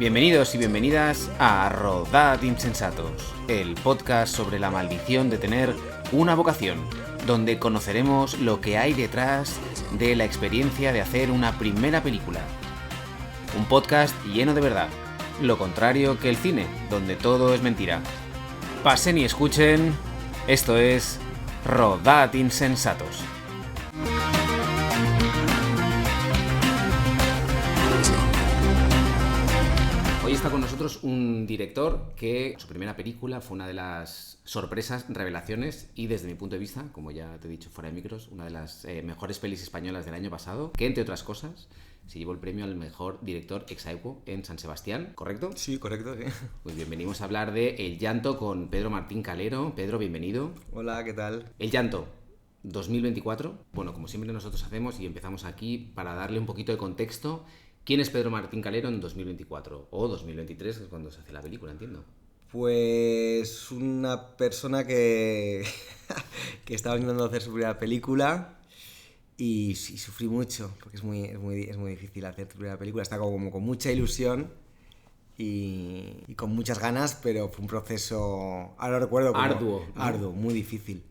Bienvenidos y bienvenidas a Rodad Insensatos, el podcast sobre la maldición de tener una vocación, donde conoceremos lo que hay detrás de la experiencia de hacer una primera película. Un podcast lleno de verdad, lo contrario que el cine, donde todo es mentira. Pasen y escuchen, esto es Rodad Insensatos. Hoy está con nosotros un director que su primera película fue una de las sorpresas, revelaciones y desde mi punto de vista, como ya te he dicho fuera de micros, una de las mejores pelis españolas del año pasado, que entre otras cosas se llevó el premio al mejor director ex aequo en San Sebastián, ¿correcto? Sí, correcto, sí. Pues bien, venimos a hablar de El Llanto con Pedro Martín Calero. Pedro, bienvenido. Hola, ¿qué tal? El Llanto 2024, bueno, como siempre nosotros hacemos y empezamos aquí para darle un poquito de contexto. ¿Quién es Pedro Martín Calero en 2024? O 2023, que es cuando se hace la película, entiendo. Pues una persona que estaba intentando hacer su primera película y sufrí mucho, porque es muy difícil hacer tu primera película. Estaba como con mucha ilusión y con muchas ganas, pero fue un proceso, ahora lo recuerdo como Arduo, ¿no? Arduo, muy difícil.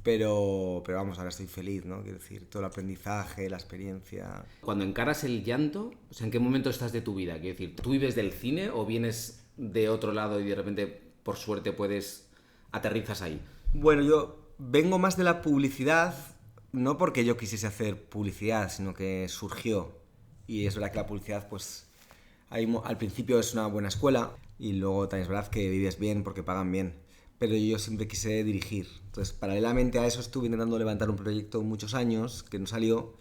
Pero vamos, ahora estoy feliz, ¿no? Quiero decir, todo el aprendizaje, la experiencia. Cuando encaras el llanto, o sea, ¿en qué momento estás de tu vida? Quiero decir, ¿tú vives del cine o vienes de otro lado y de repente, por suerte, aterrizas ahí? Bueno, yo vengo más de la publicidad, no porque yo quisiese hacer publicidad, sino que surgió. Y es verdad que la publicidad, pues, al principio es una buena escuela y luego también es verdad que vives bien porque pagan bien. Pero yo siempre quise dirigir. Entonces, paralelamente a eso estuve intentando levantar un proyecto muchos años que no salió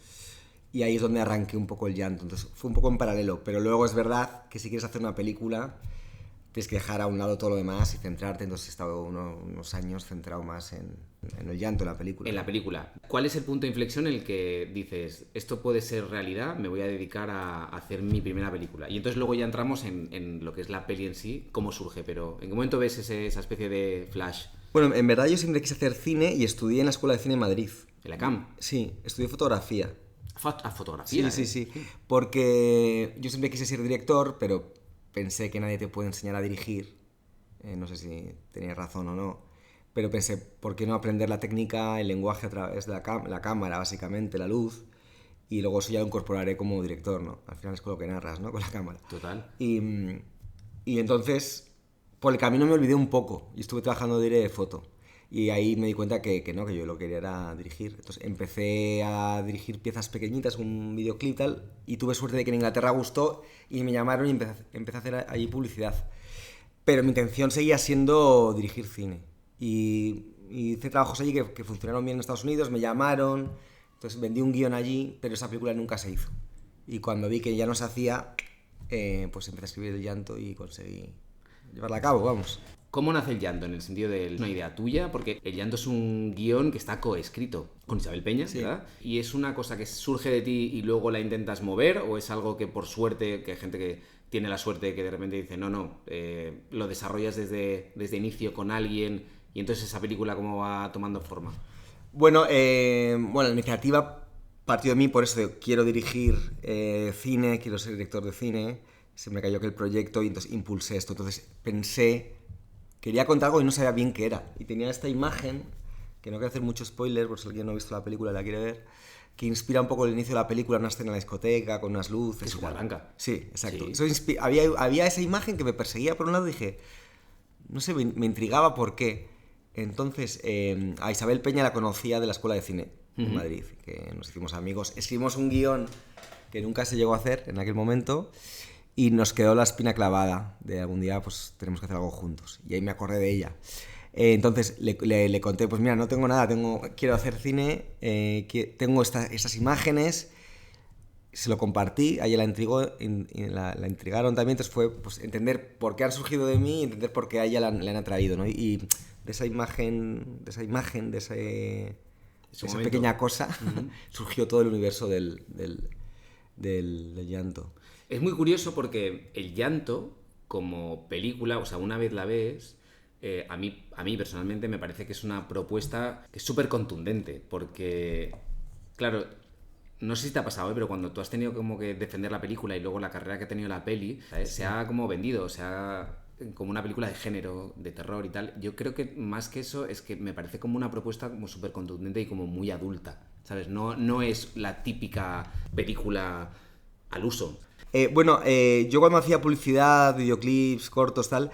y ahí es donde arranqué un poco el llanto. Entonces, fue un poco en paralelo. Pero luego es verdad que si quieres hacer una película, tienes que dejar a un lado todo lo demás y centrarte. Entonces, he estado unos años centrado más en el llanto, en la película. En la película. ¿Cuál es el punto de inflexión en el que dices, esto puede ser realidad, me voy a dedicar a hacer mi primera película? Y entonces luego ya entramos en lo que es la peli en sí, cómo surge, pero ¿en qué momento ves esa especie de flash? Bueno, en verdad yo siempre quise hacer cine y estudié en la Escuela de Cine en Madrid. ¿En la CAM? Sí, estudié fotografía. ¿Fotografía? Sí. Porque yo siempre quise ser director, pero pensé que nadie te puede enseñar a dirigir. No sé si tenías razón o no. Pero pensé, ¿por qué no aprender la técnica, el lenguaje a través de la cámara, básicamente, la luz? Y luego eso ya lo incorporaré como director, ¿no? Al final es con lo que narras, ¿no? Con la cámara. Total. Y entonces, por el camino me olvidé un poco y estuve trabajando de foto. Y ahí me di cuenta que yo lo que quería era dirigir. Entonces empecé a dirigir piezas pequeñitas, un videoclip tal, y tuve suerte de que en Inglaterra gustó y me llamaron y empecé a hacer allí publicidad. Pero mi intención seguía siendo dirigir cine. Y hice trabajos allí que funcionaron bien en Estados Unidos, me llamaron, entonces vendí un guión allí, pero esa película nunca se hizo. Y cuando vi que ya no se hacía, pues empecé a escribir El Llanto y conseguí llevarla a cabo, vamos. ¿Cómo nace El Llanto? En el sentido de una idea tuya, porque El Llanto es un guión que está coescrito con Isabel Peña, Sí. ¿verdad? ¿Y es una cosa que surge de ti y luego la intentas mover? ¿O es algo que por suerte, que hay gente que tiene la suerte de que de repente dice, no, lo desarrollas desde inicio con alguien y entonces esa película cómo va tomando forma? Bueno, la iniciativa partió de mí, por eso quiero dirigir cine, quiero ser director de cine. Se me cayó aquel proyecto y entonces impulsé esto. Entonces pensé, quería contar algo y no sabía bien qué era. Y tenía esta imagen, que no quiero hacer mucho spoiler, por si alguien no ha visto la película y la quiere ver, que inspira un poco el inicio de la película, una escena en la discoteca, con unas luces. Es Juan Blanca. Sí, exacto. Sí. Eso había esa imagen que me perseguía por un lado y dije, no sé, me intrigaba por qué. Entonces, a Isabel Peña la conocía de la Escuela de Cine en Madrid, que nos hicimos amigos. Escribimos un guión que nunca se llegó a hacer en aquel momento y nos quedó la espina clavada de algún día pues tenemos que hacer algo juntos. Y ahí me acordé de ella. Entonces le conté, pues mira, no tengo nada, quiero hacer cine, tengo estas imágenes. Se lo compartí, a ella la intrigó, la intrigaron también, entonces fue pues, entender por qué han surgido de mí y entender por qué a ella le han atraído, ¿no? Y de esa imagen, de esa pequeña cosa, surgió todo el universo del llanto. Es muy curioso porque El Llanto, como película, o sea, una vez la ves, a mí personalmente me parece que es una propuesta que es súper contundente, porque, claro, no sé si te ha pasado, pero cuando tú has tenido como que defender la película y luego la carrera que ha tenido la peli, ¿sabes? Se ha como vendido, o sea, como una película de género, de terror y tal. Yo creo que más que eso es que me parece como una propuesta como súper contundente y como muy adulta, ¿sabes? No es la típica película al uso. Yo cuando hacía publicidad, videoclips, cortos, tal,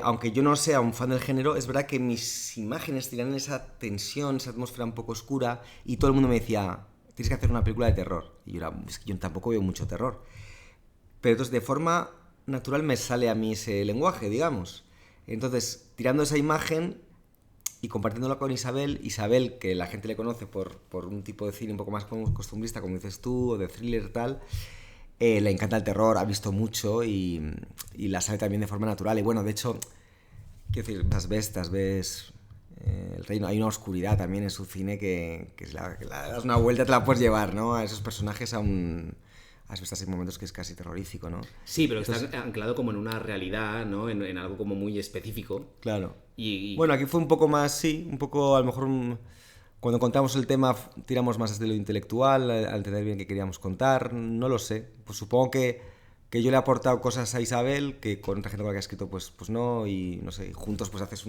aunque yo no sea un fan del género, es verdad que mis imágenes tiran esa tensión, esa atmósfera un poco oscura, y todo el mundo me decía, tienes que hacer una película de terror. Y yo era, es que yo tampoco veo mucho terror. Pero entonces de forma natural me sale a mí ese lenguaje, digamos. Entonces, tirando esa imagen y compartiéndola con Isabel, que la gente le conoce por un tipo de cine un poco más costumbrista, como dices tú, o de thriller tal, le encanta el terror, ha visto mucho y la sabe también de forma natural. Y bueno, de hecho, quiero decir, las ves el reino, hay una oscuridad también en su cine que la das una vuelta, te la puedes llevar, ¿no? A esos personajes has visto así momentos que es casi terrorífico, ¿no? Sí, pero entonces, está anclado como en una realidad, ¿no? En algo como muy específico. Claro. Y... Bueno, aquí fue un poco más, sí, un poco a lo mejor cuando contamos el tema tiramos más desde lo intelectual, al entender bien qué queríamos contar, no lo sé. Pues supongo que yo le he aportado cosas a Isabel que con otra gente con la que ha escrito pues no, y no sé, juntos pues haces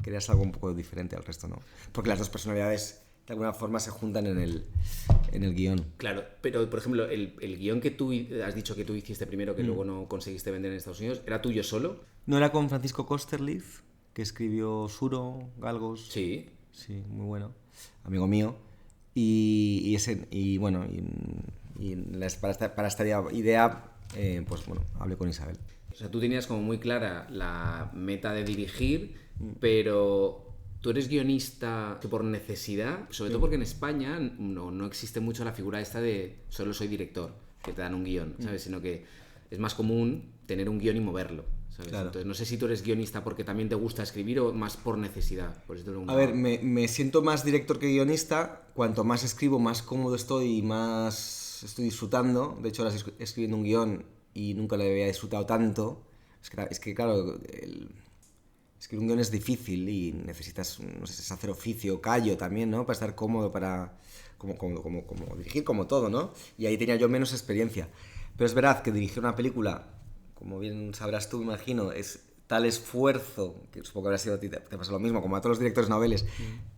creas algo un poco diferente al resto, ¿no? Porque las dos personalidades de alguna forma se juntan en el guión. Claro, pero por ejemplo, el guión que tú has dicho que tú hiciste primero, que luego no conseguiste vender en Estados Unidos, ¿era tuyo solo? ¿No era con Francisco Kosterlitz, que escribió Suro, Galgos? Sí. Sí, muy bueno. Amigo mío. Y para esta idea, pues bueno, hablé con Isabel. O sea, tú tenías como muy clara la meta de dirigir, pero tú eres guionista que por necesidad, sobre todo porque en España no existe mucho la figura esta de solo soy director, que te dan un guión, ¿sabes? Sino que es más común tener un guión y moverlo, ¿sabes? Claro. Entonces no sé si tú eres guionista porque también te gusta escribir o más por necesidad. Por eso A ver, me siento más director que guionista. Cuanto más escribo, más cómodo estoy y más estoy disfrutando. De hecho, ahora estoy escribiendo un guión y nunca lo había disfrutado tanto. Es que claro, escribir un guión es difícil y necesitas, no sé, hacer oficio, callo también, ¿no? Para estar cómodo, como dirigir, como todo, ¿no? Y ahí tenía yo menos experiencia. Pero es verdad que dirigir una película, como bien sabrás tú, me imagino, es tal esfuerzo, que supongo que habrá sido a ti, te pasa lo mismo, como a todos los directores noveles,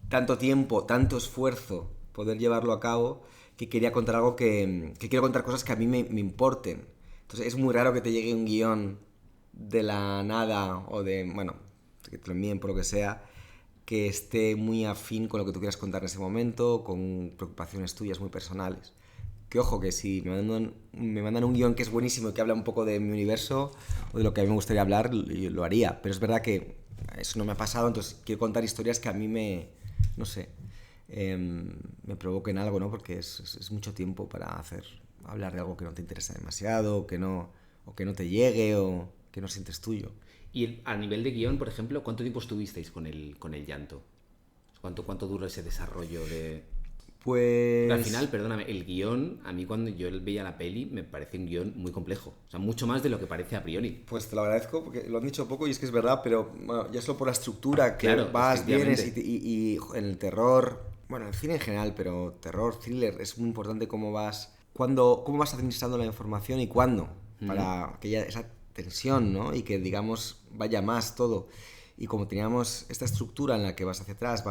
tanto tiempo, tanto esfuerzo, poder llevarlo a cabo, que quería contar algo que quiero contar cosas que a mí me importen. Entonces es muy raro que te llegue un guión de la nada o bueno, que te lo envíen por lo que sea, que esté muy afín con lo que tú quieras contar en ese momento, con preocupaciones tuyas muy personales. Que ojo, que si me mandan un guión que es buenísimo y que habla un poco de mi universo o de lo que a mí me gustaría hablar, lo haría. Pero es verdad que eso no me ha pasado, entonces quiero contar historias que a mí me provoquen algo, ¿no? Porque es mucho tiempo para hablar de algo que no te interesa demasiado, o que no te llegue o que no sientes tuyo. Y a nivel de guión, por ejemplo, ¿cuánto tiempo estuvisteis con el llanto? ¿Cuánto duró ese desarrollo de...? Pues... Pero al final, perdóname, el guión, a mí cuando yo veía la peli, me parece un guión muy complejo. O sea, mucho más de lo que parece a priori. Pues te lo agradezco porque lo han dicho poco y es que es verdad, pero bueno, ya solo por la estructura, que claro, vas, vienes y en el terror, bueno, en el cine en general, pero terror, thriller, es muy importante cómo vas administrando la información y cuándo, para que haya esa tensión, ¿no? Y que, digamos, vaya más todo. Y como teníamos esta estructura en la que vas hacia atrás,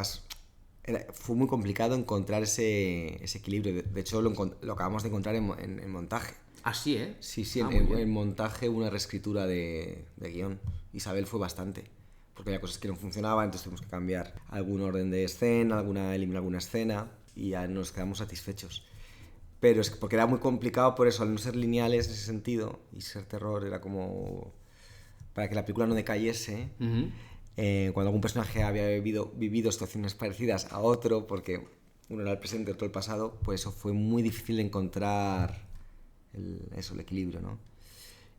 fue muy complicado encontrar ese equilibrio. De hecho, lo acabamos de encontrar en montaje. ¿Ah, sí, eh? Sí, en montaje una reescritura de guión. Isabel fue bastante, porque había cosas que no funcionaban, entonces tuvimos que cambiar algún orden de escena, eliminar alguna escena, y ya nos quedamos satisfechos. Pero es porque era muy complicado por eso, al no ser lineales en ese sentido, y ser terror era como... para que la película no decayese... Cuando algún personaje había vivido situaciones parecidas a otro, porque uno era el presente y otro el pasado, pues eso fue muy difícil de encontrar el equilibrio, ¿no?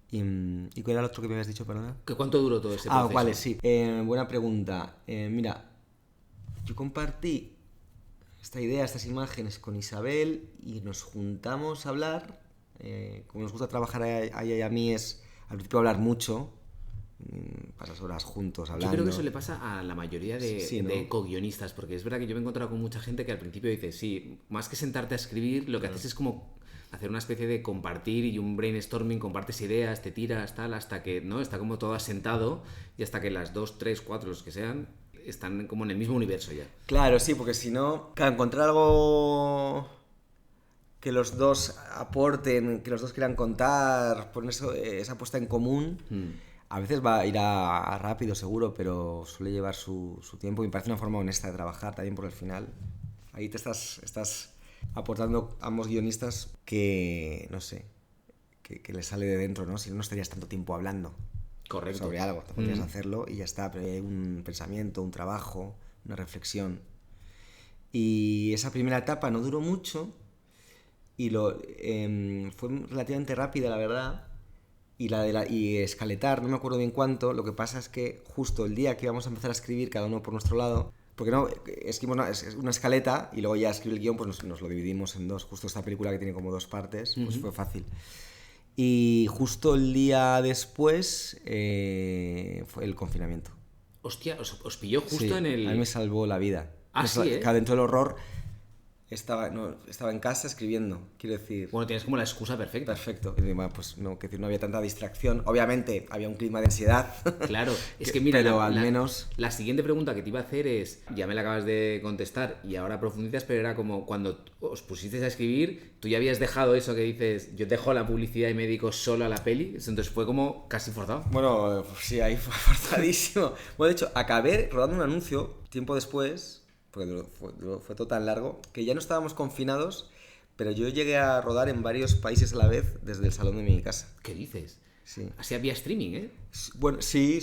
¿Y cuál era el otro que me habías dicho, perdona? ¿Cuánto duró todo ese proceso? Vale, sí. Buena pregunta. Mira, yo compartí esta idea, estas imágenes con Isabel y nos juntamos a hablar. Como nos gusta trabajar a ella y a mí es al principio hablar mucho, pasas horas juntos Yo hablando. creo que eso le pasa a la mayoría de, Sí, ¿no? de co-guionistas, porque es verdad que yo me he encontrado con mucha gente que al principio dice, sí, más que sentarte a escribir, lo que haces es como hacer una especie de compartir y un brainstorming, compartes ideas, te tiras, tal, hasta que, ¿no? Está como todo asentado y hasta que las 2, 3, 4, los que sean, están como en el mismo universo ya. Claro, sí, porque si no, claro, encontrar algo que los dos aporten, que los dos quieran contar, poner esa puesta en común, a veces va a ir a rápido seguro, pero suele llevar su tiempo y me parece una forma honesta de trabajar también, porque al final ahí te estás aportando a ambos guionistas que, no sé, que les sale de dentro, ¿no? Si no, no estarías tanto tiempo hablando Correcto. sobre algo, te podrías hacerlo y ya está, pero hay un pensamiento, un trabajo, una reflexión. Y esa primera etapa no duró mucho y fue relativamente rápida, la verdad. Y escaletar, no me acuerdo bien cuánto. Lo que pasa es que justo el día que íbamos a empezar a escribir, cada uno por nuestro lado, porque no, escribimos una escaleta y luego ya escribir el guión, pues nos lo dividimos en dos. Justo esta película que tiene como 2 partes, pues fue fácil. Y justo el día después fue el confinamiento. Hostia, os pilló justo Sí, en el... a mí me salvó la vida. Ah, sí, ¿eh? Claro, dentro del horror estaba en casa escribiendo, quiero decir. Bueno, tienes como la excusa perfecta. Perfecto. Y bueno, pues no, que decir, no había tanta distracción. Obviamente había un clima de ansiedad. Claro, es que mira, pero al menos... La siguiente pregunta que te iba a hacer es, ya me la acabas de contestar y ahora profundizas, pero era como cuando os pusisteis a escribir, tú ya habías dejado eso que dices, yo dejo la publicidad y me dedico solo a la peli, entonces fue como casi forzado. Bueno, pues sí, ahí fue forzadísimo. Bueno, de hecho, acabé rodando un anuncio tiempo después, porque fue todo tan largo, que ya no estábamos confinados, pero yo llegué a rodar en varios países a la vez desde el salón de mi casa. ¿Qué dices? Sí. Así había streaming, ¿eh? Bueno, sí,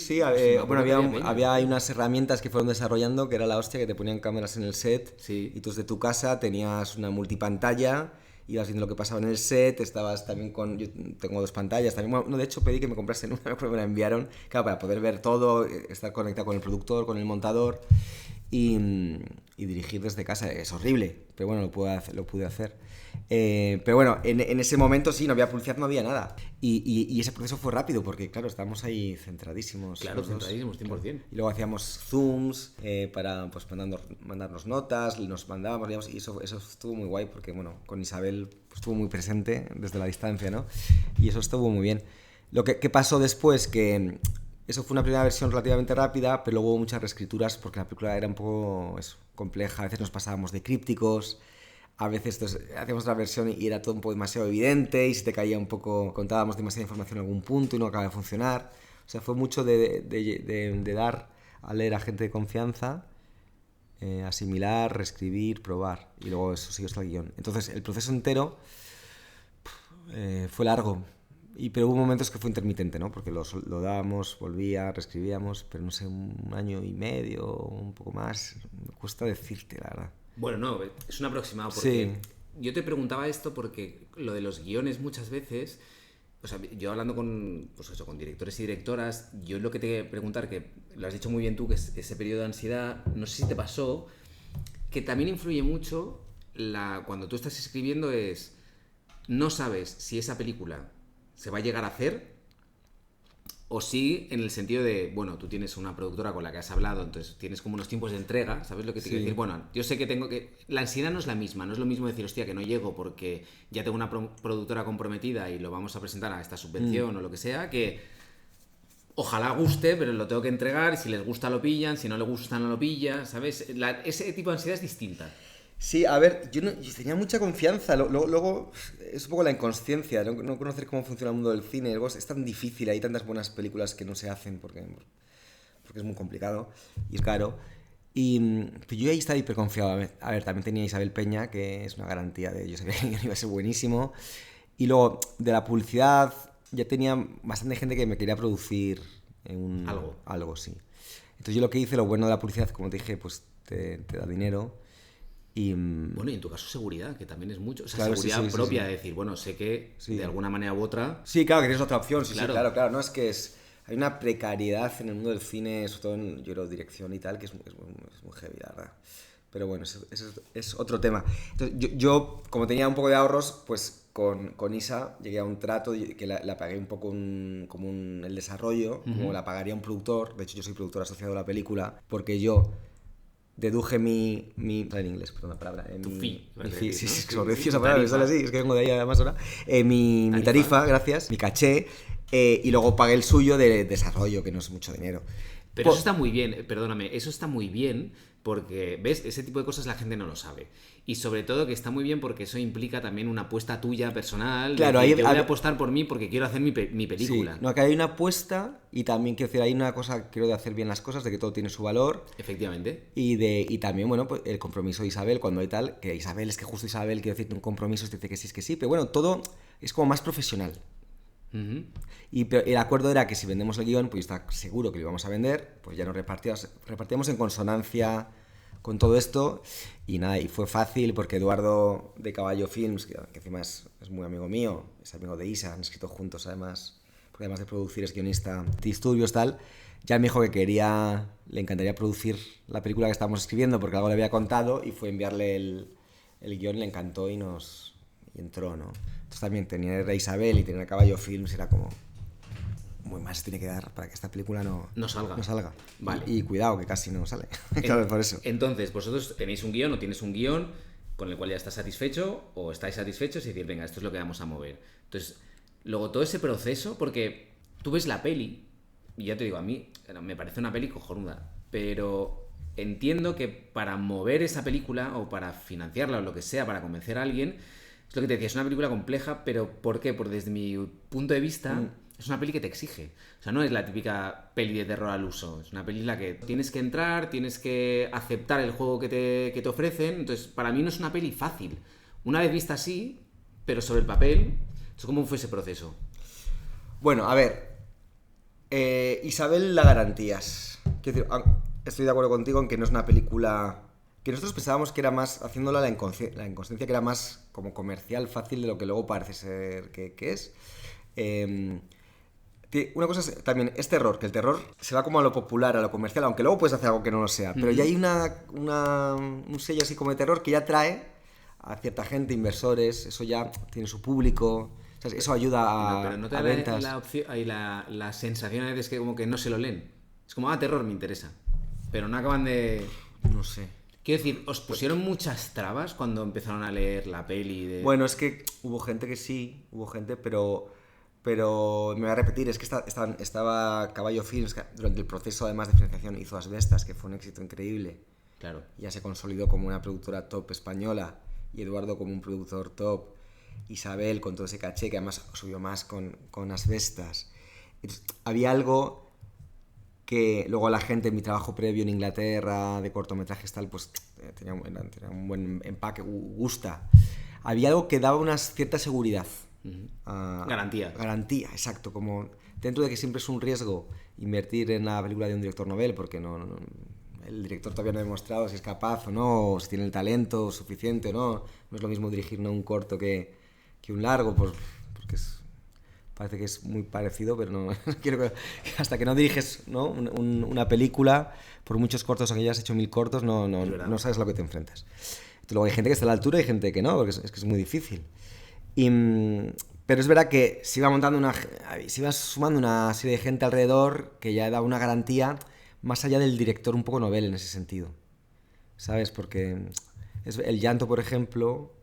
bueno, había unas herramientas que fueron desarrollando que era la hostia, que te ponían cámaras en el set, Sí. y tú desde tu casa tenías una multipantalla, ibas viendo lo que pasaba en el set, estabas también yo tengo 2 pantallas también, bueno, no, de hecho pedí que me comprasen una, pero me la enviaron, claro, para poder ver todo, estar conectado con el productor, con el montador y dirigir desde casa. Es horrible, pero bueno, lo pude hacer. Pero bueno, en ese momento sí, no había publicidad, no había nada. Y ese proceso fue rápido porque, claro, estábamos ahí centradísimos. Claro, centradísimos, 100%. Y luego hacíamos zooms para pues, mandarnos notas, nos mandábamos, digamos, y eso estuvo muy guay porque, bueno, con Isabel pues, estuvo muy presente desde la distancia, ¿no? Y eso estuvo muy bien. Lo que pasó después, que eso fue una primera versión relativamente rápida, pero luego hubo muchas reescrituras porque la película era un poco compleja. A veces nos pasábamos de crípticos, a veces hacíamos otra versión y era todo un poco demasiado evidente y si te caía un poco, contábamos demasiada información en algún punto y no acababa de funcionar. O sea, fue mucho de dar a leer a gente de confianza, asimilar, reescribir, probar y luego eso siguió hasta el guión. Entonces el proceso entero fue largo. Pero hubo momentos que fue intermitente, ¿no? Porque lo dábamos, volvía, reescribíamos, pero no sé, 1 año y medio, un poco más, me cuesta decirte, la verdad. Bueno, no, es un aproximado, porque yo te preguntaba esto porque lo de los guiones muchas veces, o sea, yo hablando con, pues eso, con directores y directoras, yo lo que te quería preguntar, que lo has dicho muy bien tú, que es ese periodo de ansiedad, no sé si te pasó, que también influye mucho cuando tú estás escribiendo no sabes si esa película se va a llegar a hacer o sí en el sentido de, bueno, tú tienes una productora con la que has hablado, entonces tienes como unos tiempos de entrega, ¿sabes lo que te quiero decir? Bueno, yo sé que la ansiedad no es la misma, no es lo mismo decir, hostia, que no llego porque ya tengo una productora comprometida y lo vamos a presentar a esta subvención o lo que sea, que ojalá guste, pero lo tengo que entregar y si les gusta lo pillan, si no les gusta no lo pillan, ¿sabes? Ese tipo de ansiedad es distinta. Sí, a ver, yo tenía mucha confianza, luego es un poco la inconsciencia, no conocer cómo funciona el mundo del cine, luego es tan difícil, hay tantas buenas películas que no se hacen porque es muy complicado y es caro. Pero yo ahí estaba hiperconfiado. A ver, también tenía Isabel Peña, que es una garantía de yo sabía que iba a ser buenísimo. Y luego, de la publicidad, ya tenía bastante gente que me quería producir algo, sí. Entonces yo lo que hice, lo bueno de la publicidad, como te dije, pues te da dinero. Bueno, y en tu caso seguridad, que también es mucho. O sea, claro, seguridad sí, propia, de decir, bueno, sé que de alguna manera u otra... Sí, claro, que tienes otra opción, claro. Sí, claro. No, es que hay una precariedad en el mundo del cine, sobre todo en dirección y tal, que es muy heavy, la verdad. Pero bueno, eso es otro tema. Entonces, yo, como tenía un poco de ahorros, pues con Isa llegué a un trato que la pagué un poco el desarrollo, como la pagaría un productor. De hecho, yo soy productor asociado a la película, porque yo deduje mi en inglés, perdón la palabra. Tu fee. Sí, es que se me olvidó esa palabra, sale así, es que vengo de ahí además ahora. Mi tarifa, gracias, mi caché, y luego pagué el suyo de desarrollo, que no es mucho dinero. Pero eso está muy bien, perdóname, eso está muy bien porque, ¿ves? Ese tipo de cosas la gente no lo sabe. Y sobre todo que está muy bien porque eso implica también una apuesta tuya personal. Claro, yo voy a apostar por mí porque quiero hacer mi película. Sí, no, que hay una apuesta y también quiero decir, hay una cosa, quiero de hacer bien las cosas, de que todo tiene su valor. Efectivamente. Y también, bueno, pues el compromiso de Isabel, cuando hay tal, que Isabel, es que justo Isabel, quiero decirte un compromiso, te dice que sí, es que sí, pero bueno, todo es como más profesional. Y el acuerdo era que si vendemos el guión, pues está seguro que lo íbamos a vender, pues ya nos repartíamos en consonancia con todo esto y nada, y fue fácil porque Eduardo de Caballo Films, que encima es muy amigo mío, es amigo de Isa, han escrito juntos además, porque además de producir es guionista de Disturbios tal, ya me dijo que le encantaría producir la película que estábamos escribiendo porque algo le había contado y fue enviarle el guión, le encantó y entró, ¿no? Entonces también tener a Isabel y tener a Caballo Films era como muy más tiene que dar para que esta película no salga. Vale. Y cuidado, que casi no sale. Claro, por eso. Entonces, vosotros tenéis un guión o tienes un guión con el cual ya estás satisfecho o estáis satisfechos y decir, venga, esto es lo que vamos a mover. Entonces, luego todo ese proceso, porque tú ves la peli, y ya te digo, a mí me parece una peli cojonuda, pero entiendo que para mover esa película o para financiarla o lo que sea, para convencer a alguien, es lo que te decía, es una película compleja, pero ¿por qué? Porque desde mi punto de vista es una peli que te exige. O sea, no es la típica peli de terror al uso. Es una peli en la que tienes que entrar, tienes que aceptar el juego que te ofrecen. Entonces, para mí no es una peli fácil. Una vez vista así, pero sobre el papel, ¿cómo fue ese proceso? Bueno, a ver, Isabel, la garantías. Quiero decir, estoy de acuerdo contigo en que no es una película que nosotros pensábamos que era más, haciéndola la inconsciencia, que era más como comercial, fácil de lo que luego parece ser que es. Una cosa es, también es terror, que el terror se va como a lo popular, a lo comercial, aunque luego puedes hacer algo que no lo sea, pero ya hay un sello así como de terror que ya atrae a cierta gente, inversores, eso ya tiene su público, o sea, eso ayuda pero no te a da ventas. la sensación a veces que como que no se lo leen. Es como, terror me interesa, pero no acaban de... No sé. Quiero decir, ¿os pusieron muchas trabas cuando empezaron a leer la peli? Bueno, es que hubo gente que sí, pero me voy a repetir, es que estaba Caballo Films, que durante el proceso además de financiación hizo Asbestas, que fue un éxito increíble. Claro. Ya se consolidó como una productora top española, y Eduardo como un productor top, Isabel con todo ese caché, que además subió más con Asbestas. Entonces, había algo que luego la gente en mi trabajo previo en Inglaterra de cortometrajes tal, pues tenía un buen empaque, gusta. Había algo que daba una cierta seguridad. Garantía, exacto, como dentro de que siempre es un riesgo invertir en la película de un director novel, porque el director todavía no ha demostrado si es capaz o no, o si tiene el talento suficiente o no. No es lo mismo dirigir un corto que un largo, porque parece que es muy parecido, pero no quiero que hasta que no diriges, ¿no? una película, por muchos cortos que hayas hecho 1000 cortos, no sabes a lo que te enfrentas. Entonces, luego hay gente que está a la altura y gente que no, porque es que es muy difícil. Pero es verdad que se iba sumando una serie de gente alrededor que ya da una garantía más allá del director un poco novel en ese sentido, ¿sabes? Porque El Llanto, por ejemplo,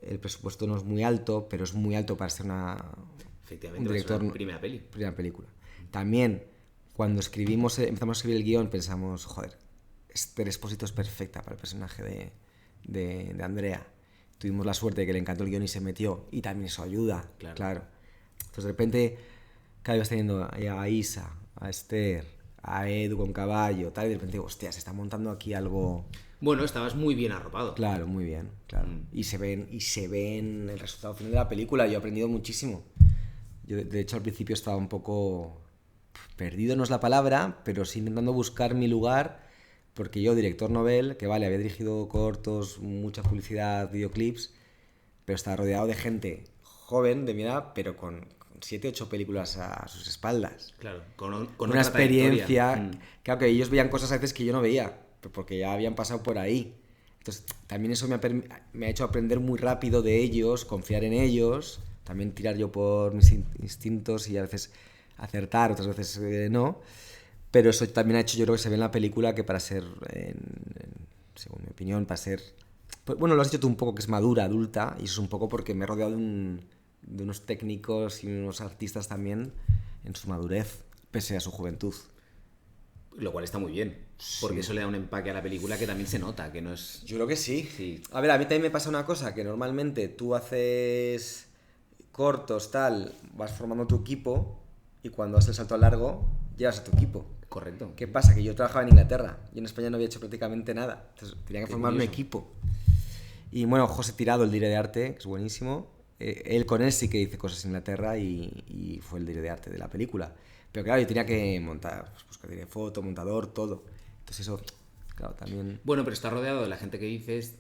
el presupuesto no es muy alto, pero es muy alto para ser un director, primera película. También cuando empezamos a escribir el guión, pensamos, joder, Esther Expósito es perfecta para el personaje de Andrea. Tuvimos la suerte de que le encantó el guión y se metió, y también eso ayuda, claro. Entonces de repente, cada vez vas teniendo a Isa, a Esther, a Edu con Caballo, tal, y de repente, hostia, se está montando aquí algo... Bueno, estabas muy bien arropado. Claro, muy bien, claro. Y se ven el resultado final de la película. Yo he aprendido muchísimo. Yo, de hecho, al principio estaba un poco perdido, no es la palabra, pero sí intentando buscar mi lugar, porque yo, director novel, que vale, había dirigido cortos, mucha publicidad, videoclips, pero estaba rodeado de gente joven de mi edad, pero con 7, 8 películas a sus espaldas. Claro, con una experiencia. Claro, que ellos veían cosas a veces que yo no veía, porque ya habían pasado por ahí. Entonces, también eso me ha hecho aprender muy rápido de ellos, confiar en ellos, también tirar yo por mis instintos y a veces acertar, otras veces no. Pero eso también ha hecho, yo creo que se ve en la película que para ser, según mi opinión, para ser... Pues, bueno, lo has dicho tú un poco, que es madura, adulta, y eso es un poco porque me he rodeado de unos técnicos y unos artistas también en su madurez, pese a su juventud. Lo cual está muy bien, porque eso le da un empaque a la película que también se nota, que no es... Yo creo que sí. Sí. A ver, a mí también me pasa una cosa, que normalmente tú haces cortos, tal, vas formando tu equipo y cuando haces el salto largo, llevas a tu equipo. Correcto. ¿Qué pasa? Que yo trabajaba en Inglaterra y en España no había hecho prácticamente nada. Entonces tenía que formar un equipo. Y bueno, José Tirado, el director de arte, que es buenísimo. Él con él sí que hice cosas en Inglaterra y fue el director de arte de la película. Pero claro, yo tenía que montar, pues buscar foto, montador, todo. Entonces eso, claro, también... Bueno, pero estar rodeado de la gente que dices,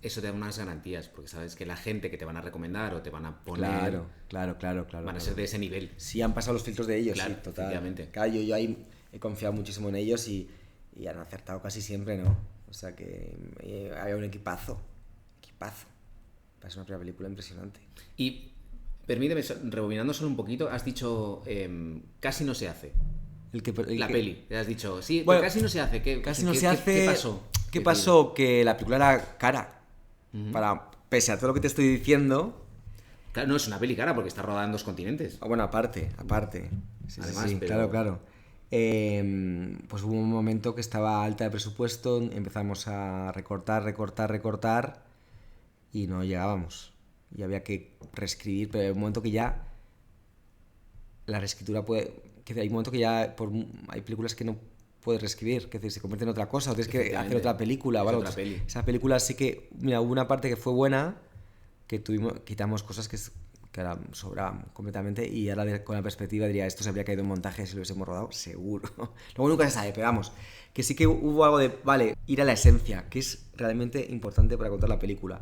eso te da unas garantías, porque sabes que la gente que te van a recomendar o te van a poner... Claro. Van a ser de ese nivel. Sí, han pasado los filtros de ellos, Claro, sí, total. efectivamente. Claro, yo ahí he confiado muchísimo en ellos y han acertado casi siempre, ¿no? O sea que había un equipazo. Para ser una primera película impresionante. Y permíteme, rebobinando solo un poquito, has dicho casi no se hace. La peli, has dicho, sí, bueno, casi no se hace. ¿Qué pasó? ¿Qué pasó? Que la película era cara. Pese a todo lo que te estoy diciendo... Claro, no, es una peli cara porque está rodada en 2 continentes. Bueno, aparte. Sí, Además, sí, pero... claro. Pues hubo un momento que estaba alta de presupuesto, empezamos a recortar y no llegábamos. Y había que reescribir, pero hay un momento que ya la reescritura puede... hay un momento que ya hay películas que no puedes reescribir, que se convierte en otra cosa, o tienes que hacer otra película o algo. Esa película sí que, mira, hubo una parte que fue buena, que quitamos cosas que sobraban completamente y ahora con la perspectiva diría, esto se habría caído en montaje si lo hubiésemos rodado, seguro. Luego nunca se sabe, pero vamos, que sí que hubo algo de, vale, ir a la esencia, que es realmente importante para contar la película.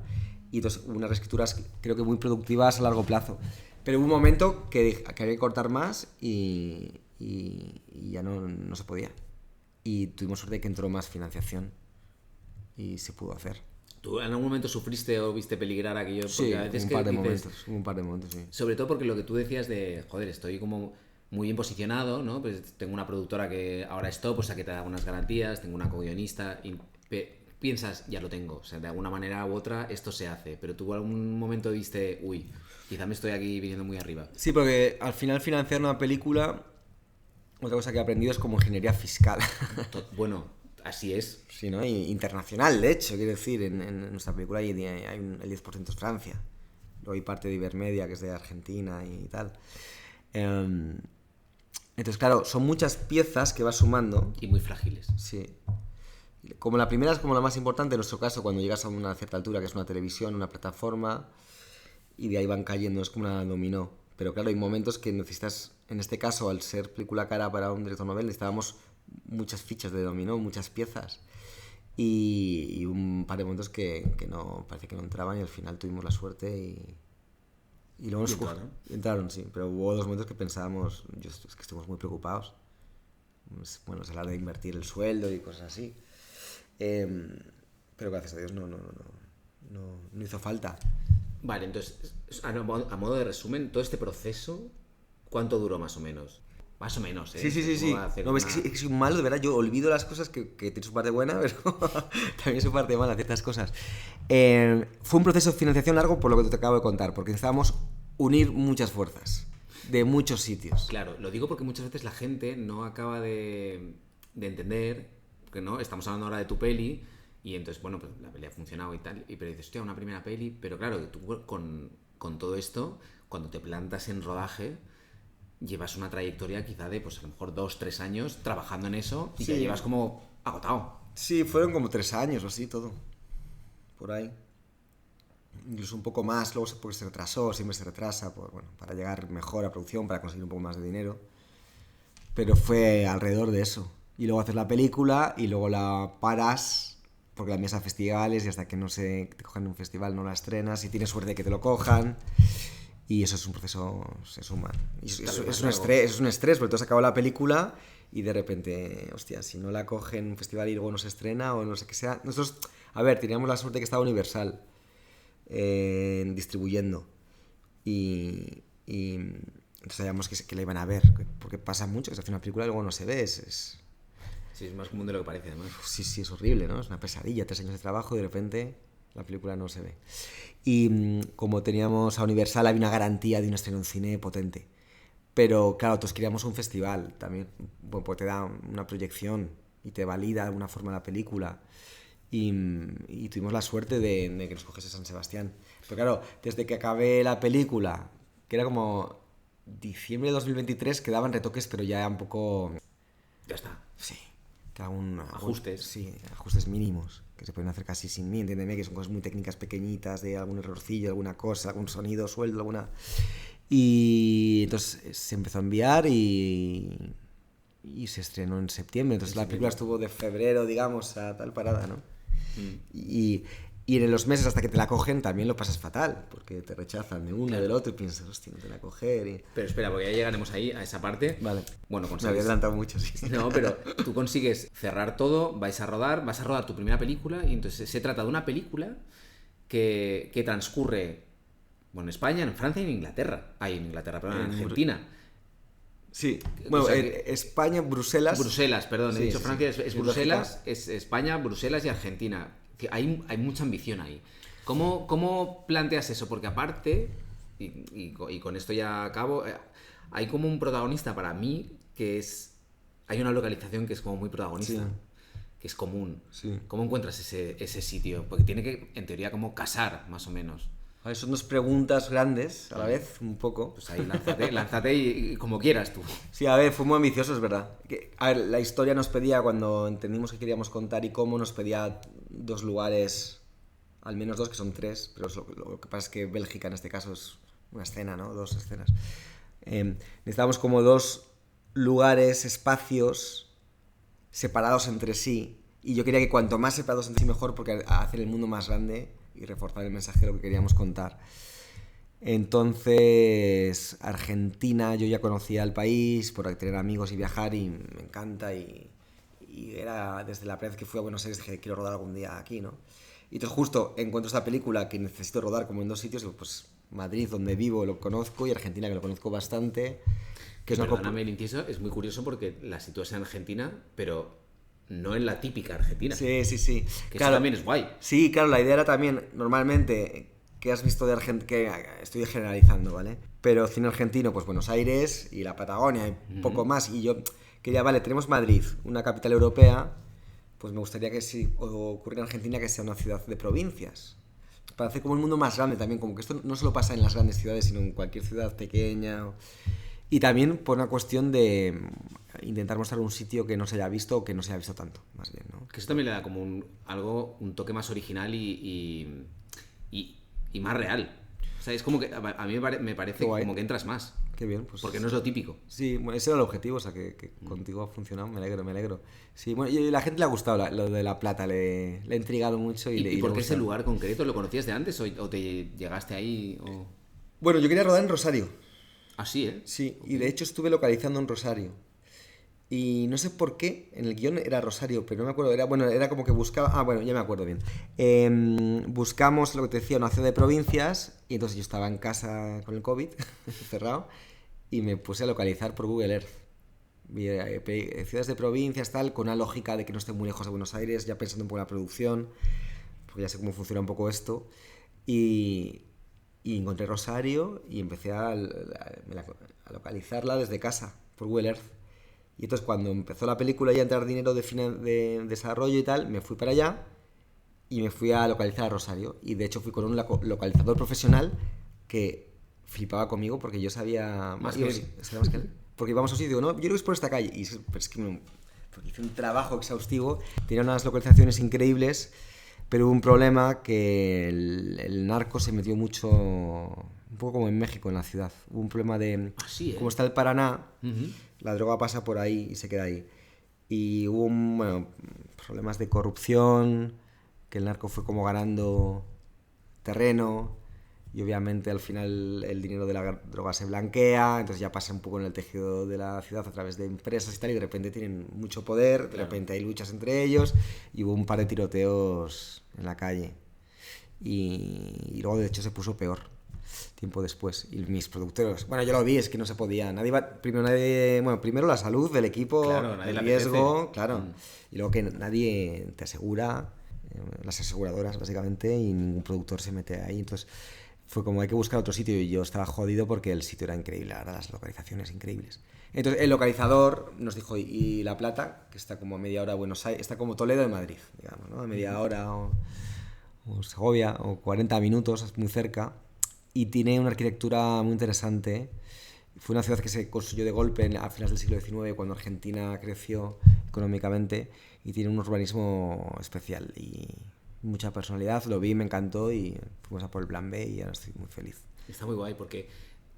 Y entonces unas reescrituras creo que muy productivas a largo plazo. Pero hubo un momento que había que cortar más y ya no se podía. Y tuvimos suerte de que entró más financiación y se pudo hacer. ¿Tú en algún momento sufriste o viste peligrar aquello? Sí, a veces un par de momentos, sí. Sobre todo porque lo que tú decías de, joder, estoy como muy bien posicionado, ¿no? Pues tengo una productora que ahora es top, o sea, que te da unas garantías, tengo una co-guionista, y piensas, ya lo tengo, o sea, de alguna manera u otra esto se hace, pero tú algún momento viste, uy, quizá me estoy aquí viniendo muy arriba. Sí, porque al final financiar una película, otra cosa que he aprendido es como ingeniería fiscal. Bueno, así es. Sí, ¿no? Y internacional, de hecho, quiero decir, en nuestra película el 10% es Francia. Luego hay parte de Ibermedia, que es de Argentina y tal. Entonces, claro, son muchas piezas que vas sumando. Y muy frágiles. Sí. Como la primera es como la más importante, en nuestro caso, cuando llegas a una cierta altura, que es una televisión, una plataforma, y de ahí van cayendo, es como una dominó. Pero claro, hay momentos que necesitas, en este caso, al ser película cara para un director novel, necesitábamos muchas fichas de dominó, muchas piezas. Y un par de momentos que no, parece que no entraban y al final tuvimos la suerte y luego entraron, sí. Pero hubo 2 momentos que pensábamos, es que estuvimos muy preocupados. Bueno, es hablar de invertir el sueldo y cosas así. Pero gracias a Dios no hizo falta. Vale, entonces, a modo de resumen, todo este proceso, ¿cuánto duró más o menos? Más o menos, ¿eh? Sí. No, es que soy malo, de verdad. Yo olvido las cosas que tienen su parte buena, pero también su parte mala, ciertas cosas. Fue un proceso de financiación largo por lo que te acabo de contar, porque necesitábamos unir muchas fuerzas de muchos sitios. Claro, lo digo porque muchas veces la gente no acaba de entender que no, estamos hablando ahora de tu peli y entonces, bueno, pues la peli ha funcionado y tal, pero dices, hostia, una primera peli, pero claro, tú con todo esto, cuando te plantas en rodaje, llevas una trayectoria quizá de, pues a lo mejor 2-3 años trabajando en eso y ya llevas como agotado. Sí, fueron como 3 años o así, todo. Por ahí. Incluso un poco más, luego porque se retrasó, siempre se retrasa, pues, bueno, para llegar mejor a producción, para conseguir un poco más de dinero. Pero fue alrededor de eso. Y luego haces la película y luego la paras porque la envías a festivales y hasta que no te cogen en un festival no la estrenas y tienes suerte de que te lo cojan. Y eso es un proceso, se suma. Y es un estrés, porque tú has acabado la película y de repente, hostia, si no la cogen en un festival y luego no se estrena o no sé qué sea. Nosotros A ver, teníamos la suerte que estaba Universal distribuyendo. Y entonces sabíamos que la iban a ver. Porque pasa mucho que se hace una película y luego no se ve. Sí, es más común de lo que parece, además. Sí, es horrible, ¿no? Es una pesadilla, 3 años de trabajo y de repente la película no se ve. Y como teníamos a Universal, había una garantía de un estreno en cine potente. Pero claro, todos queríamos un festival también, pues te da una proyección y te valida de alguna forma la película. Y tuvimos la suerte de que nos cogiese San Sebastián. Pero claro, desde que acabé la película, que era como diciembre de 2023, quedaban retoques, pero ya un poco... Ya está. Sí. Ajustes. Sí, ajustes mínimos, que se pueden hacer casi sin mí, entiéndeme, que son cosas muy técnicas pequeñitas, de algún errorcillo, alguna cosa, algún sonido suelto, alguna... Y entonces se empezó a enviar y se estrenó en septiembre. Entonces la película estuvo de febrero, digamos, a tal parada, ¿no? Y en los meses hasta que te la cogen también lo pasas fatal, porque te rechazan de uno, claro, del otro, y piensas, hostia, no te la coger. Pero espera, porque ya llegaremos ahí, a esa parte. Vale. Bueno, me había adelantado mucho, sí. No, pero tú consigues cerrar todo, vas a rodar tu primera película, y entonces se trata de una película que transcurre, bueno, en España, en Francia y en Inglaterra. En Argentina. Sí, bueno, España, Bruselas. Bruselas, perdón, he dicho sí, Francia, sí. es Bruselas, es España, Bruselas y Argentina. Hay mucha ambición ahí. ¿Cómo planteas eso? Porque aparte, y con esto ya acabo, hay como un protagonista para mí que es... Hay una localización que es como muy protagonista, sí, que es común. Sí. ¿Cómo encuentras ese sitio? Porque tiene que, en teoría, como casar, más o menos. A ver, son dos preguntas grandes a la vez, un poco. Pues ahí lánzate y como quieras tú. Sí, a ver, fue muy ambicioso, es verdad. A ver, la historia nos pedía, cuando entendimos que queríamos contar y cómo, nos pedía 2 lugares, al menos 2, que son 3, pero lo que pasa es que Bélgica en este caso es una escena, ¿no? 2 escenas. Necesitábamos como 2 lugares, espacios separados entre sí, y yo quería que cuanto más separados entre sí mejor, porque hacer el mundo más grande y reforzar el mensaje de lo que queríamos contar. Entonces, Argentina, yo ya conocía el país por tener amigos y viajar, y me encanta, y era desde la primera vez que fui a Buenos Aires dije, quiero rodar algún día aquí, ¿no? Y entonces justo encuentro esta película que necesito rodar como en 2 sitios, pues Madrid, donde vivo, lo conozco, y Argentina, que lo conozco bastante. Que perdóname el inciso, es muy curioso porque la sitúas en Argentina, pero no en la típica Argentina. Sí. Que claro, eso también es guay. Sí, claro, la idea era también, normalmente, que has visto de Argentina, que estoy generalizando, ¿vale? Pero cine argentino, pues Buenos Aires y la Patagonia, y poco más. Y yo quería, vale, tenemos Madrid, una capital europea, pues me gustaría que si ocurre en Argentina que sea una ciudad de provincias. Para hacer como el mundo más grande también, como que esto no solo pasa en las grandes ciudades, sino en cualquier ciudad pequeña. Y también por una cuestión de intentar mostrar un sitio que no se haya visto o que no se haya visto tanto, más bien, ¿no? Que eso también le da como un toque más original y más real. O sea, es como que a mí me parece como que entras más. Qué bien, pues. Porque no es lo típico. Sí, bueno, ese era el objetivo, o sea, que contigo ha funcionado, me alegro. Sí, bueno, y a la gente le ha gustado lo de La Plata, le ha intrigado mucho. ¿Y por qué ese lugar concreto? ¿Lo conocías de antes o te llegaste ahí? O... Bueno, yo quería rodar en Rosario. Ah, sí, ¿eh? Sí, okay. Y de hecho estuve localizando en Rosario. Y no sé por qué, en el guión era Rosario, pero no me acuerdo, era como que buscaba... Ah, bueno, ya me acuerdo bien. Buscamos, lo que te decía, una ciudad de provincias, y entonces yo estaba en casa con el COVID, cerrado, y me puse a localizar por Google Earth. Ciudades de provincias, tal, con una lógica de que no esté muy lejos de Buenos Aires, ya pensando un poco en la producción, porque ya sé cómo funciona un poco esto. Y encontré Rosario y empecé a localizarla desde casa, por Google Earth. Y entonces cuando empezó la película y a entrar dinero de desarrollo y tal, me fui para allá y me fui a localizar a Rosario. Y de hecho fui con un localizador profesional que flipaba conmigo porque yo sabía más que él. Porque íbamos a un sitio, no, yo creo que es por esta calle. Pero es que porque hice un trabajo exhaustivo, tenía unas localizaciones increíbles, pero hubo un problema que el narco se metió mucho, un poco como en México, en la ciudad. Hubo un problema de... Así, ¿eh? Como está el Paraná, la droga pasa por ahí y se queda ahí. Y hubo problemas de corrupción, que el narco fue como ganando terreno, y obviamente al final el dinero de la droga se blanquea, entonces ya pasa un poco en el tejido de la ciudad a través de empresas y tal, y de repente tienen mucho poder, de repente hay luchas entre ellos, y hubo un par de tiroteos en la calle. Y luego de hecho se puso peor tiempo después, y mis productores, bueno, yo lo vi, es que no se podía, primero la salud del equipo, claro, el riesgo, claro, y luego que nadie te asegura, las aseguradoras básicamente, y ningún productor se mete ahí, entonces fue como hay que buscar otro sitio, y yo estaba jodido porque el sitio era increíble, ahora las localizaciones increíbles. Entonces el localizador nos dijo, y La Plata, que está como a media hora de Buenos Aires, está como Toledo de Madrid, digamos, ¿no? A media hora, o Segovia, o 40 minutos, es muy cerca, y tiene una arquitectura muy interesante. Fue una ciudad que se construyó de golpe a finales del siglo XIX, cuando Argentina creció económicamente, y tiene un urbanismo especial y mucha personalidad. Lo vi, me encantó, y fuimos a por el plan B y ahora estoy muy feliz. Está muy guay porque,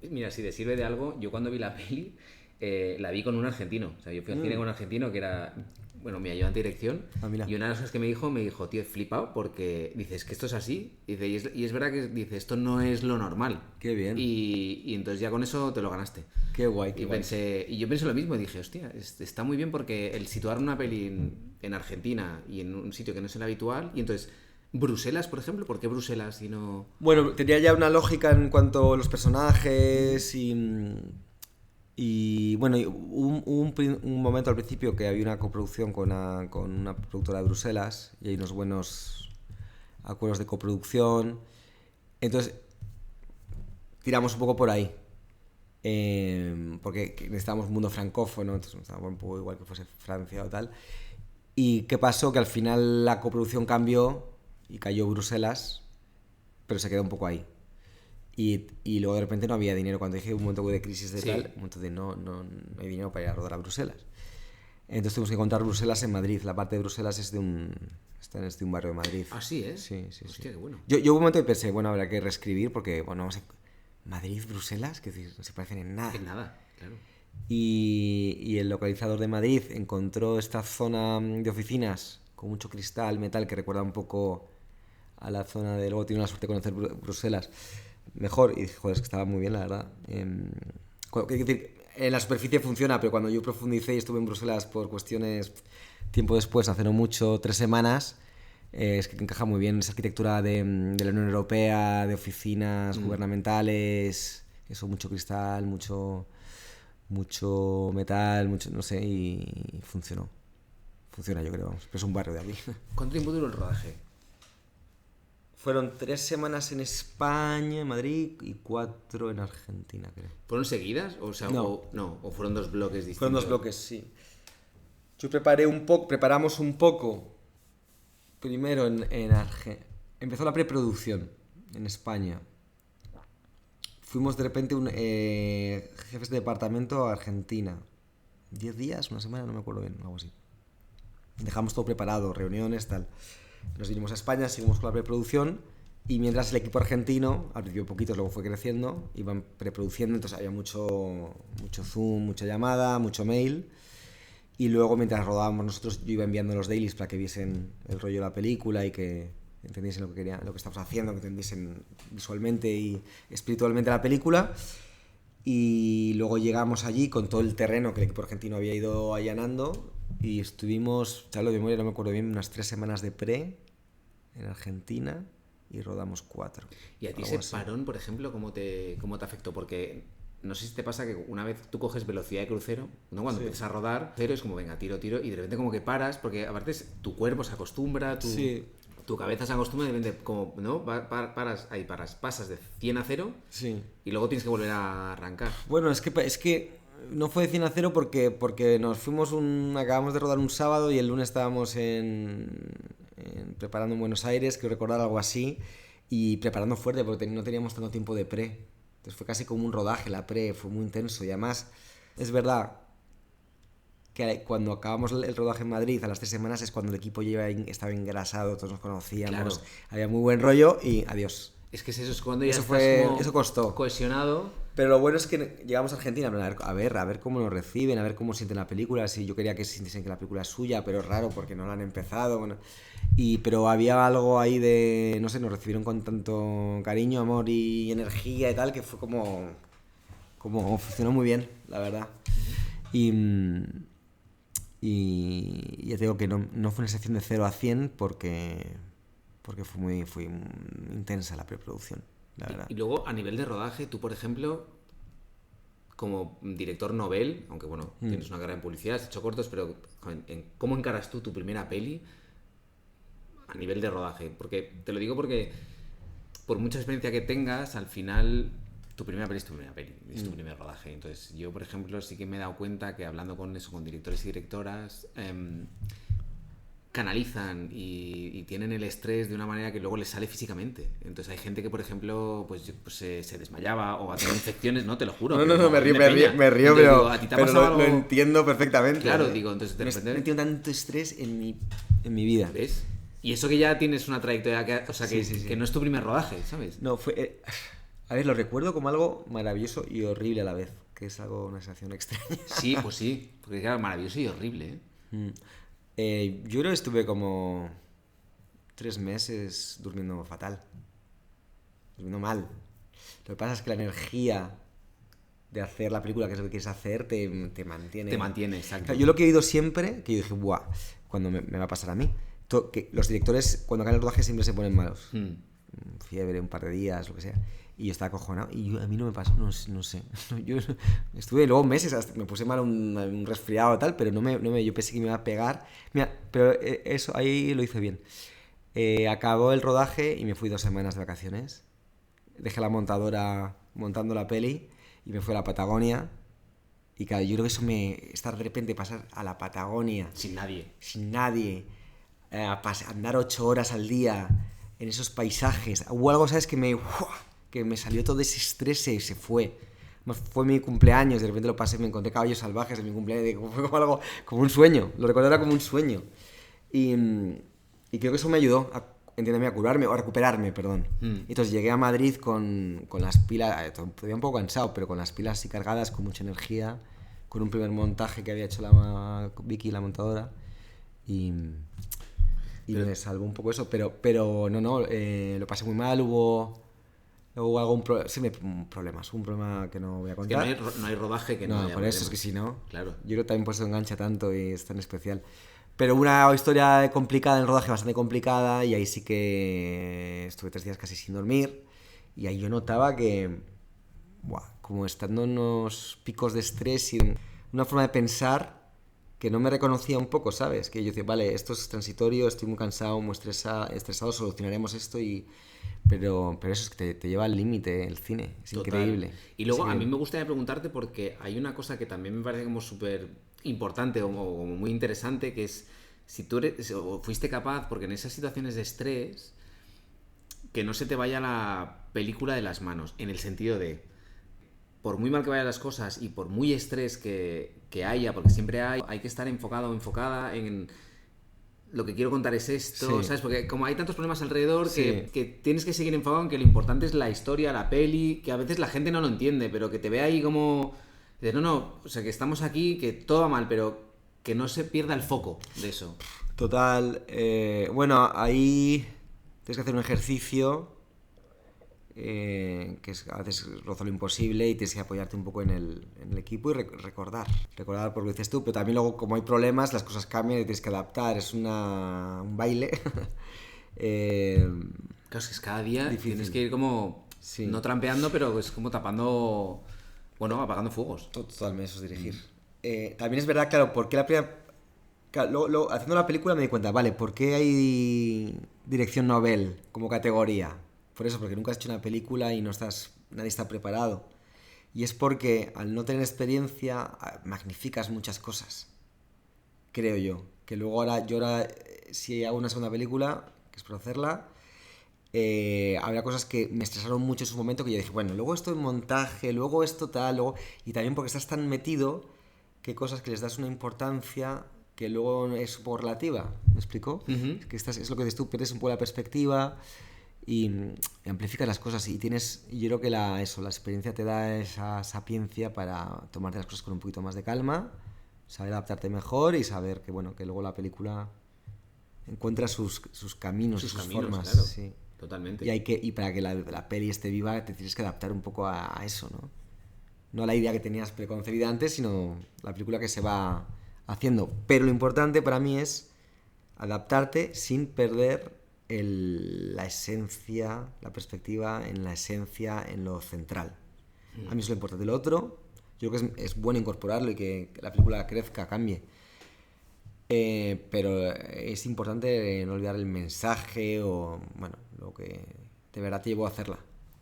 mira, si te sirve de algo, yo cuando vi la peli la vi con un argentino. O sea, yo fui al cine con un argentino que era, bueno, mi ayudante de dirección. Y una de las cosas que me dijo, tío, he flipado porque dices que esto es así. Dice, y es verdad que dice, esto no es lo normal. Qué bien. Y entonces ya con eso te lo ganaste. Qué guay, qué guay. Y yo pensé lo mismo y dije, hostia, está muy bien porque el situar una peli en Argentina y en un sitio que no es el habitual, y entonces... Bruselas, por ejemplo, ¿por qué Bruselas y no...? Bueno, tenía ya una lógica en cuanto a los personajes y bueno, hubo un momento al principio que había una coproducción con una productora de Bruselas, y hay unos buenos acuerdos de coproducción, entonces tiramos un poco por ahí, porque necesitábamos un mundo francófono, entonces estábamos un poco igual que fuese Francia o tal. ¿Y qué pasó? Que al final la coproducción cambió y cayó Bruselas, pero se quedó un poco ahí. Y luego de repente no había dinero. Cuando dije un momento de crisis de tal, un momento de no hay dinero para ir a rodar a Bruselas. Entonces tuvimos que encontrar Bruselas en Madrid. La parte de Bruselas está en un barrio de Madrid. ¿Ah, sí, eh? Sí. Hostia, qué bueno. Yo hubo un momento que pensé, bueno, habrá que reescribir porque, bueno, no sé, Madrid, Bruselas, que no se parecen en nada. En nada, claro. Y el localizador de Madrid encontró esta zona de oficinas con mucho cristal, metal, que recuerda un poco a la zona de... Luego tiene la suerte de conocer Bruselas mejor, y dije, joder, es que estaba muy bien, la verdad. Es decir, en la superficie funciona, pero cuando yo profundicé y estuve en Bruselas por cuestiones tiempo después, hace no mucho, 3 semanas, es que encaja muy bien esa arquitectura de la Unión Europea, de oficinas gubernamentales, eso, mucho cristal, mucho metal, mucho, no sé, y funcionó. Funciona, yo creo, vamos. Pero es un barrio de aquí. ¿Cuánto tiempo duró el rodaje? Fueron 3 semanas en España, en Madrid, y 4 en Argentina, creo. ¿Fueron seguidas? O sea, no. ¿O fueron 2 bloques distintos? Fueron 2 bloques, sí. Yo preparamos un poco, primero en Argentina. Empezó la preproducción en España. Fuimos de repente jefes de departamento a Argentina. 10 días, una semana, no me acuerdo bien, algo así. Dejamos todo preparado, reuniones, tal. Nos vinimos a España, seguimos con la preproducción, y mientras el equipo argentino, al principio poquitos, luego fue creciendo, iban preproduciendo, entonces había mucho Zoom, mucha llamada, mucho mail, y luego mientras rodábamos nosotros yo iba enviando los dailies para que viesen el rollo de la película y que entendiesen lo que estamos haciendo, que entendiesen visualmente y espiritualmente la película. Y luego llegamos allí con todo el terreno que el equipo argentino había ido allanando, y estuvimos, ya lo de memoria no me acuerdo bien, unas 3 semanas de pre en Argentina, y rodamos 4. ¿Y a ti ese parón, por ejemplo, cómo te afectó? Porque no sé si te pasa que una vez tú coges velocidad de crucero, ¿no? Cuando empiezas a rodar, pero es como venga, tiro, y de repente como que paras, porque aparte tu cuerpo se acostumbra, tu cabeza se acostumbra, y de repente como, ¿no? Pasas de 100 a 0, y luego tienes que volver a arrancar. Bueno, es que no fue de 100 a 0 porque nos fuimos acabamos de rodar un sábado y el lunes estábamos preparando en Buenos Aires, quiero recordar algo así, y preparando fuerte porque no teníamos tanto tiempo de pre. Entonces fue casi como un rodaje, la pre, fue muy intenso. Y además, es verdad que cuando acabamos el rodaje en Madrid, a las 3 semanas, es cuando el equipo ya estaba engrasado, todos nos conocíamos, claro. Había muy buen rollo y adiós. Es que eso es cuando ya eso estás costó. cohesionado. Pero lo bueno es que llegamos a Argentina, a ver cómo nos reciben, a ver cómo sienten la película. Si yo quería que sintiesen que la película es suya, pero es raro porque no la han empezado. Bueno, pero había algo ahí de, no sé, nos recibieron con tanto cariño, amor y energía y tal, que fue como funcionó muy bien, la verdad. Y ya te digo que no fue una sección de 0 a 100 porque fue muy intensa la preproducción, la verdad. Y luego, a nivel de rodaje, tú, por ejemplo, como director novel, aunque bueno, tienes una carrera en publicidad, has hecho cortos, pero ¿cómo encaras tú tu primera peli a nivel de rodaje? Porque te lo digo porque por mucha experiencia que tengas, al final tu primera peli es tu primera peli, es tu primer rodaje. Entonces yo, por ejemplo, sí que me he dado cuenta que hablando con directores y directoras, canalizan y tienen el estrés de una manera que luego les sale físicamente. Entonces hay gente que, por ejemplo, pues se desmayaba o ha tenido infecciones, no, te lo juro. No, me río, entonces, pero digo, ¿a ti te ha pasado algo? lo entiendo perfectamente. Claro, digo, entonces de repente... Me he metido tanto estrés en mi vida. ¿Ves? Y eso que ya tienes una trayectoria, Sí. que no es tu primer rodaje, ¿sabes? No, fue... a ver, lo recuerdo como algo maravilloso y horrible a la vez, que es una sensación extraña. Sí, pues sí, porque claro, maravilloso y horrible, ¿eh? Yo creo que estuve como 3 meses durmiendo fatal, durmiendo mal. Lo que pasa es que la energía de hacer la película, que es lo que quieres hacer, te mantiene. Te mantiene, exacto. Yo lo que he oído siempre, que yo dije, buah, cuando me va a pasar a mí, que los directores cuando acaban el rodaje siempre se ponen malos. Fiebre, un par de días, lo que sea. Y yo estaba acojonado. Y a mí no me pasó, no sé. Yo estuve luego meses, hasta me puse mal un resfriado y tal, pero yo pensé que me iba a pegar. Mira, pero eso ahí lo hice bien. Acabó el rodaje y me fui 2 semanas de vacaciones. Dejé la montadora montando la peli y me fui a la Patagonia. Y claro, yo creo que estar de repente pasar a la Patagonia Sin nadie, andar 8 horas al día en esos paisajes, hubo algo, ¿sabes? Que me salió todo ese estrés, se fue. Fue mi cumpleaños, de repente lo pasé, me encontré caballos salvajes en mi cumpleaños, fue como algo, como un sueño, lo recuerdo era como un sueño. Y creo que eso me ayudó a curarme, o a recuperarme, perdón. Entonces llegué a Madrid con las pilas, todavía un poco cansado, pero con las pilas así cargadas, con mucha energía, con un primer montaje que había hecho Vicky, la montadora, y me salvó un poco eso, pero no, lo pasé muy mal, hubo algún problemas, un problema que no voy a contar. Es que no hay rodaje que no haya por eso, problemas. es que si no, claro. Yo creo que también por eso engancha tanto y es tan especial. Pero una historia complicada en el rodaje, bastante complicada, y ahí sí que estuve 3 días casi sin dormir, y ahí yo notaba que, como estando en unos picos de estrés y una forma de pensar que no me reconocía un poco, ¿sabes? Que yo decía, vale, esto es transitorio, estoy muy cansado, muy estresado, solucionaremos esto Pero eso es que te lleva al límite el cine, es Total. Increíble. Y luego a mí me gustaría preguntarte porque hay una cosa que también me parece como súper importante o como muy interesante, que es si tú fuiste capaz, porque en esas situaciones de estrés, que no se te vaya la película de las manos, en el sentido de, por muy mal que vayan las cosas y por muy estrés que haya, porque siempre hay que estar enfocado o enfocada en... Lo que quiero contar es esto, Sí. ¿sabes? Porque como hay tantos problemas alrededor Sí. que tienes que seguir enfocado en que lo importante es la historia, la peli, que a veces la gente no lo entiende, pero que te ve ahí como... De, no, o sea, que estamos aquí, que todo va mal, pero que no se pierda el foco de eso. Total. Bueno, ahí tienes que hacer un ejercicio que a veces roza lo imposible y tienes que apoyarte un poco en el equipo y recordar por lo que dices tú, pero también luego como hay problemas las cosas cambian y tienes que adaptar, es un baile. Claro, es que cada día difícil. Tienes que ir como, no trampeando, pero es como tapando, apagando fuegos. Totalmente, eso es dirigir. También es verdad, claro, porque la primera... Claro, luego, haciendo la película me di cuenta, vale, ¿por qué hay dirección novel como categoría? Por eso, porque nunca has hecho una película y nadie está preparado. Y es porque al no tener experiencia magnificas muchas cosas, creo yo. Que luego ahora si hago una segunda película, que espero hacerla, habrá cosas que me estresaron mucho en su momento que yo dije, bueno, luego esto en montaje, luego esto tal, luego... Y también porque estás tan metido que hay cosas que les das una importancia que luego es un poco relativa, ¿me explico? Uh-huh. Que es lo que dices tú, pierdes un poco la perspectiva... y amplificas las cosas y yo creo que la experiencia te da esa sapiencia para tomarte las cosas con un poquito más de calma, saber adaptarte mejor y saber que bueno, que luego la película encuentra sus caminos, sus formas, claro, sí. Totalmente. Y para que la peli esté viva te tienes que adaptar un poco a eso, ¿no? No a la idea que tenías preconcebida antes, sino la película que se va haciendo. Pero lo importante para mí es adaptarte sin perder la esencia, la perspectiva en la esencia, en lo central. A mí es lo importante. Lo otro, yo creo que es bueno incorporarlo y que la película crezca, cambie. Pero es importante no olvidar el mensaje o, bueno, lo que de verdad te llevó a hacerla.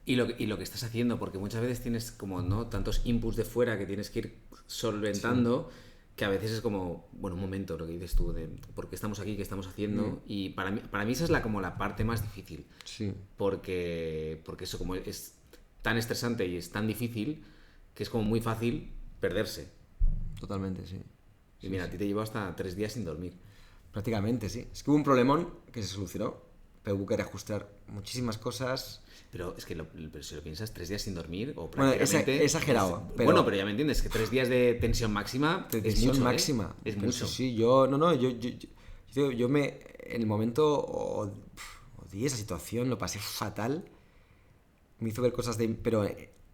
Y lo que estás haciendo, porque muchas veces tienes como, ¿no?, tantos inputs de fuera que tienes que ir solventando, sí, que a veces es como, bueno, un momento, lo que dices tú, de por qué estamos aquí, qué estamos haciendo, y para mí esa es como la parte más difícil. Sí. Porque eso como es tan estresante y es tan difícil que es como muy fácil perderse. Totalmente, sí. Y mira, a ti te llevó hasta 3 días sin dormir. Prácticamente, sí. Es que hubo un problemón que se solucionó, pero hubo que reajustar muchísimas cosas. Pero es que pero si lo piensas, 3 días sin dormir, o bueno, prácticamente... exagerado. Bueno, pero ya me entiendes, que 3 días de tensión máxima es mucho, máxima. Es mucho. Sí, yo me... En el momento odié esa situación, lo pasé fatal. Me hizo ver cosas de... Pero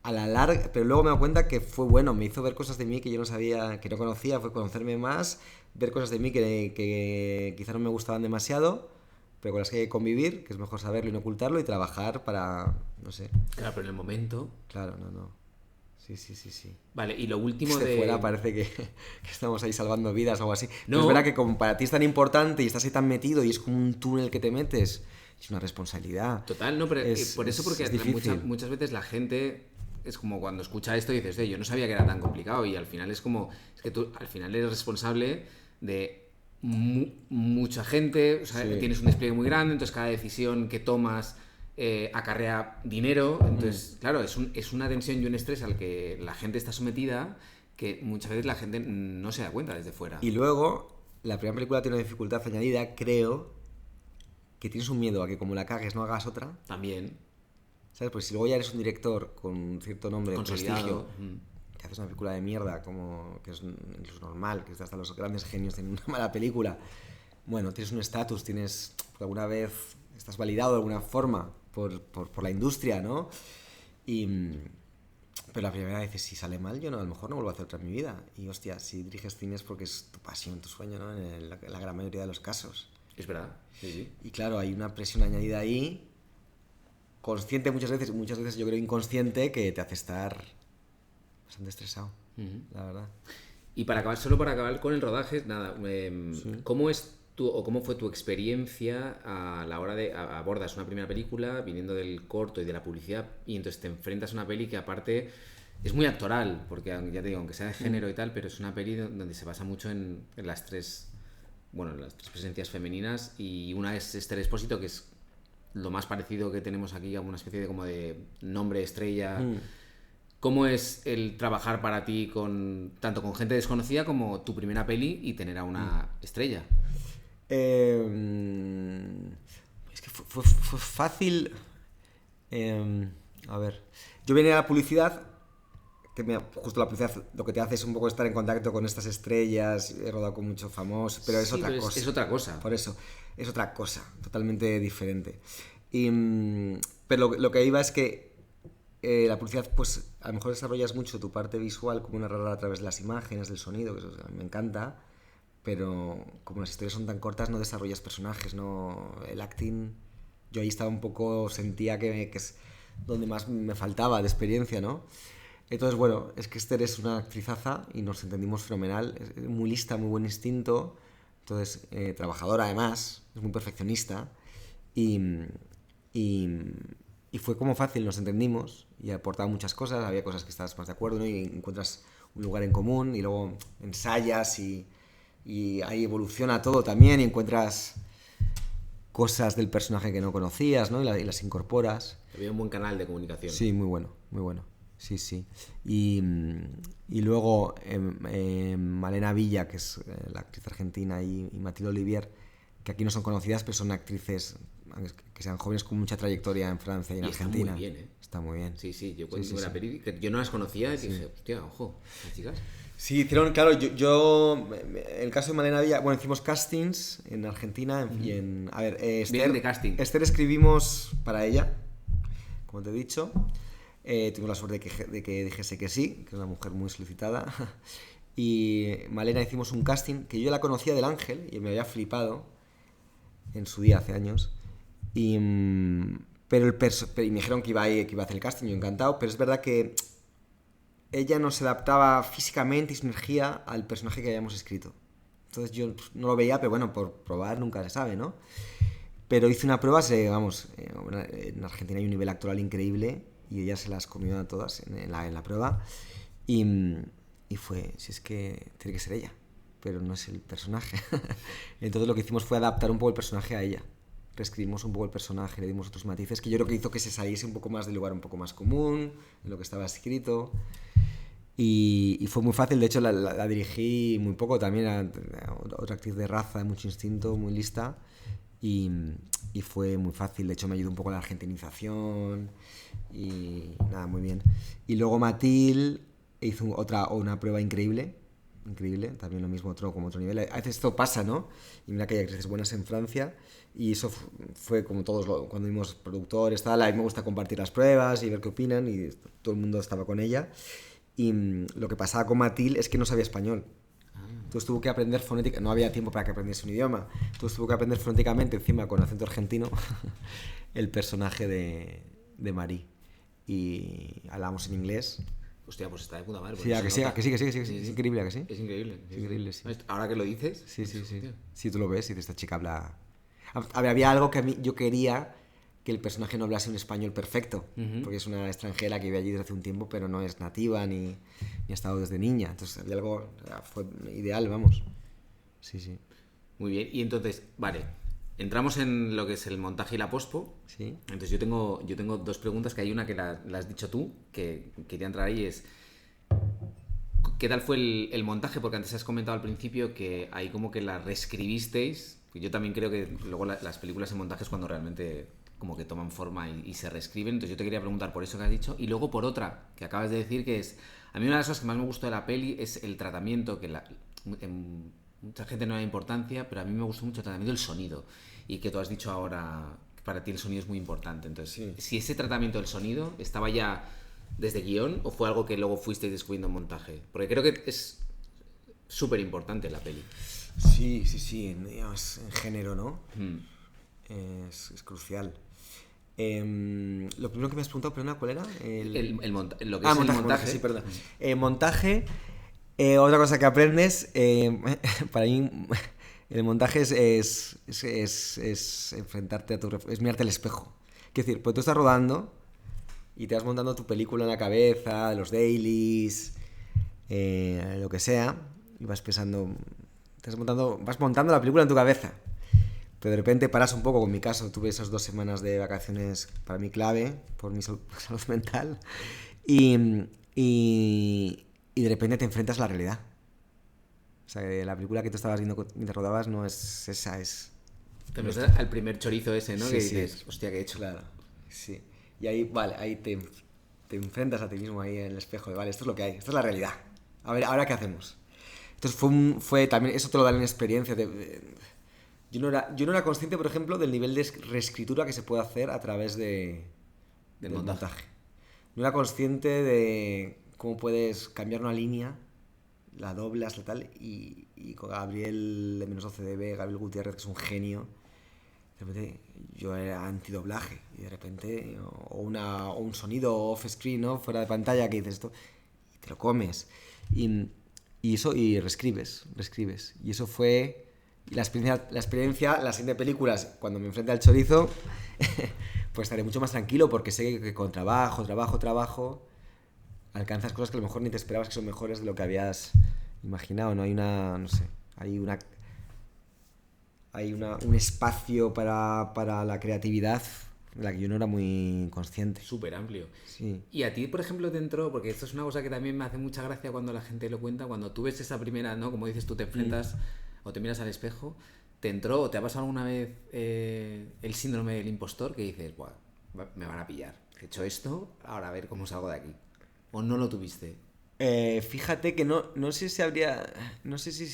a la larga... Pero luego me doy cuenta que fue bueno. Me hizo ver cosas de mí que yo no sabía, que no conocía. Fue conocerme más, ver cosas de mí que quizá no me gustaban demasiado, pero con las que hay que convivir, que es mejor saberlo y no ocultarlo, y trabajar para, no sé. Claro, pero en el momento... Claro, no. Sí. Vale, y lo último de fuera parece que estamos ahí salvando vidas o algo así. No. Pero es verdad que como para ti es tan importante y estás ahí tan metido y es como un túnel que te metes, es una responsabilidad. Total, no, pero por eso, porque muchas veces la gente... Es como cuando escucha esto y dices, yo no sabía que era tan complicado, y al final es como... Es que tú al final eres responsable de... mucha gente, o sea, sí, tienes un despliegue muy grande, entonces cada decisión que tomas acarrea dinero, entonces claro, es una tensión y un estrés al que la gente está sometida que muchas veces la gente no se da cuenta desde fuera. Y luego, la primera película tiene una dificultad añadida, creo, que tienes un miedo a que como la cagues no hagas otra. También. ¿Sabes? Pues si luego ya eres un director con cierto nombre, consolidado, prestigio, que haces una película de mierda, como que es incluso normal, que hasta los grandes genios tienen una mala película. Bueno, tienes un estatus, por alguna vez estás validado de alguna forma por la industria, ¿no? Pero la primera vez, si sale mal, yo a lo mejor no vuelvo a hacer otra en mi vida. Y hostia, si diriges cine es porque es tu pasión, tu sueño, ¿no? En la gran mayoría de los casos. Es verdad, sí. Y claro, hay una presión añadida ahí, consciente muchas veces yo creo inconsciente, que te hace estar bastante estresado, la verdad. Y solo para acabar con el rodaje, nada, sí. ¿Cómo fue tu experiencia a la hora de abordas una primera película viniendo del corto y de la publicidad, y entonces te enfrentas a una peli que aparte es muy actoral, porque ya te digo, aunque sea de género y tal, pero es una peli donde se basa mucho en las tres presencias femeninas, y una es Esther Expósito, que es lo más parecido que tenemos aquí a una especie de como de nombre estrella. ¿Cómo es el trabajar para ti tanto con gente desconocida como tu primera peli y tener a una estrella? Es que fue fácil. A ver, yo venía a la publicidad, justo la publicidad lo que te hace es un poco estar en contacto con estas estrellas. He rodado con muchos famosos, pero es otra cosa. Es otra cosa. Por eso, es otra cosa, totalmente diferente. Pero lo que iba es que la publicidad, pues a lo mejor desarrollas mucho tu parte visual, como narrar a través de las imágenes, del sonido, que eso me encanta, pero como las historias son tan cortas no desarrollas personajes, no. El acting, yo ahí estaba un poco, sentía que es donde más me faltaba de experiencia, ¿no? Entonces, bueno, es que Esther es una actrizaza y nos entendimos fenomenal, es muy lista, muy buen instinto, entonces trabajadora además, es muy perfeccionista, y fue como fácil, nos entendimos y aportaba muchas cosas, había cosas que estabas más de acuerdo, ¿no? Y encuentras un lugar en común y luego ensayas y ahí evoluciona todo también y encuentras cosas del personaje que no conocías, ¿no? Y las incorporas. Había un buen canal de comunicación. Sí, muy bueno. Sí. Y luego Malena Villa, que es la actriz argentina, y Matilde Olivier, que aquí no son conocidas, pero son actrices que sean jóvenes con mucha trayectoria en Francia y en Argentina. Está muy bien, ¿eh? Está muy bien. Sí, yo cuando la peli, que yo no las conocía, y dije, hostia, ojo, las chicas. Sí, hicieron, claro, en el caso de Malena Villa, bueno, hicimos castings en Argentina y en... A ver, Bien de casting. Esther escribimos para ella, como te he dicho. Tuvimos la suerte de que dijese que sí, que es una mujer muy solicitada. Y Malena hicimos un casting que yo la conocía del Ángel y me había flipado en su día, hace años. Y me dijeron que iba a hacer el casting, yo encantado, pero es verdad que ella no se adaptaba físicamente y su energía al personaje que habíamos escrito. Entonces yo no lo veía, pero bueno, por probar nunca se sabe, ¿no? Pero hice una prueba, en Argentina hay un nivel actoral increíble y ella se las comió a todas en la prueba. Y fue, si es que tiene que ser ella, pero no es el personaje. Entonces lo que hicimos fue adaptar un poco el personaje a ella. Reescribimos un poco el personaje, le dimos otros matices que yo creo que hizo que se saliese un poco más del lugar un poco más común, en lo que estaba escrito. Y fue muy fácil, de hecho la dirigí muy poco también, a otra actriz de raza, de mucho instinto, muy lista. Y fue muy fácil, de hecho me ayudó un poco a la argentinización y nada, muy bien. Y luego Matilde hizo una prueba increíble, también lo mismo, como otro nivel. A veces esto pasa, ¿no? Y mira que hay actrices buenas en Francia y eso fue como todos, cuando vimos productores, tal, a mí me gusta compartir las pruebas y ver qué opinan y todo el mundo estaba con ella. Y lo que pasaba con Matilde es que no sabía español. Entonces tuvo que aprender fonética, no había tiempo para que aprendiese un idioma, entonces tuvo que aprender fonéticamente, encima con acento argentino, el personaje de Marie. Y hablábamos en inglés. Hostia, pues está de puta madre. Sí, que sí, es increíble, que sí. Es increíble. Es increíble, sí. Ahora que lo dices. Sí. Sí, tú lo ves y esta chica habla... A ver, había algo que yo quería que el personaje no hablase un español perfecto, porque es una extranjera que vive allí desde hace un tiempo, pero no es nativa ni ha estado desde niña. Entonces había algo... Fue ideal, vamos. Sí. Muy bien. Y entonces, vale, entramos en lo que es el montaje y la pospo. Sí. Entonces yo tengo dos preguntas, que hay una que la has dicho tú, que quería entrar ahí, es ¿qué tal fue el montaje? Porque antes has comentado al principio que ahí como que la reescribisteis. Yo también creo que luego las películas en montaje es cuando realmente como que toman forma y se reescriben. Entonces yo te quería preguntar por eso que has dicho. Y luego por otra, que acabas de decir, que es... A mí una de las cosas que más me gustó de la peli es el tratamiento, que mucha gente no le da importancia, pero a mí me gustó mucho el tratamiento del sonido. Y que tú has dicho ahora, que para ti el sonido es muy importante. Entonces, sí. Si ese tratamiento del sonido estaba ya desde guión o fue algo que luego fuisteis descubriendo en montaje. Porque creo que es súper importante la peli. Sí, en género, ¿no? Es crucial. Lo primero que me has preguntado, perdona, ¿cuál era? Lo que es el montaje. Sí, perdón. Montaje, otra cosa que aprendes, para mí el montaje es enfrentarte es mirarte al espejo. Quiero decir, pues tú estás rodando y te vas montando tu película en la cabeza, los dailies, lo que sea, y vas vas montando la película en tu cabeza. Pero de repente paras un poco, con mi caso, tuve esas 2 semanas de vacaciones para mí clave, por mi salud mental, y de repente te enfrentas a la realidad. O sea, la película que tú estabas viendo mientras rodabas no es esa, es... Te enfrentas al primer chorizo ese, ¿no? Sí, que dices, hostia, ¿qué he hecho? Claro, sí. Y ahí, vale, ahí te enfrentas a ti mismo ahí en el espejo de, vale, esto es lo que hay, esto es la realidad. A ver, ¿ahora qué hacemos? Entonces fue también, eso te lo da la experiencia yo no era consciente, por ejemplo, del nivel de reescritura que se puede hacer a través del montaje. No era consciente de cómo puedes cambiar una línea, la doblas, la tal, y con Gabriel de -12dB, Gabriel Gutiérrez, que es un genio, de repente yo era antidoblaje, y de repente, o un sonido off-screen, ¿no? Fuera de pantalla, que dices esto, y te lo comes. Y reescribes. Y eso fue... La experiencia, las siguientes películas, cuando me enfrente al chorizo, pues estaré mucho más tranquilo porque sé que con trabajo, alcanzas cosas que a lo mejor ni te esperabas que son mejores de lo que habías imaginado, ¿no? Hay un espacio para la creatividad de la que yo no era muy consciente. Súper amplio. Sí. Y a ti, por ejemplo, dentro, porque esto es una cosa que también me hace mucha gracia cuando la gente lo cuenta, cuando tú ves esa primera, ¿no? Como dices, tú te enfrentas o te miras al espejo, ¿te entró o te ha pasado alguna vez el síndrome del impostor que dices, buah, me van a pillar? He hecho esto, ahora a ver cómo salgo de aquí. ¿O no lo tuviste? Fíjate que no sé si habría... No sé si...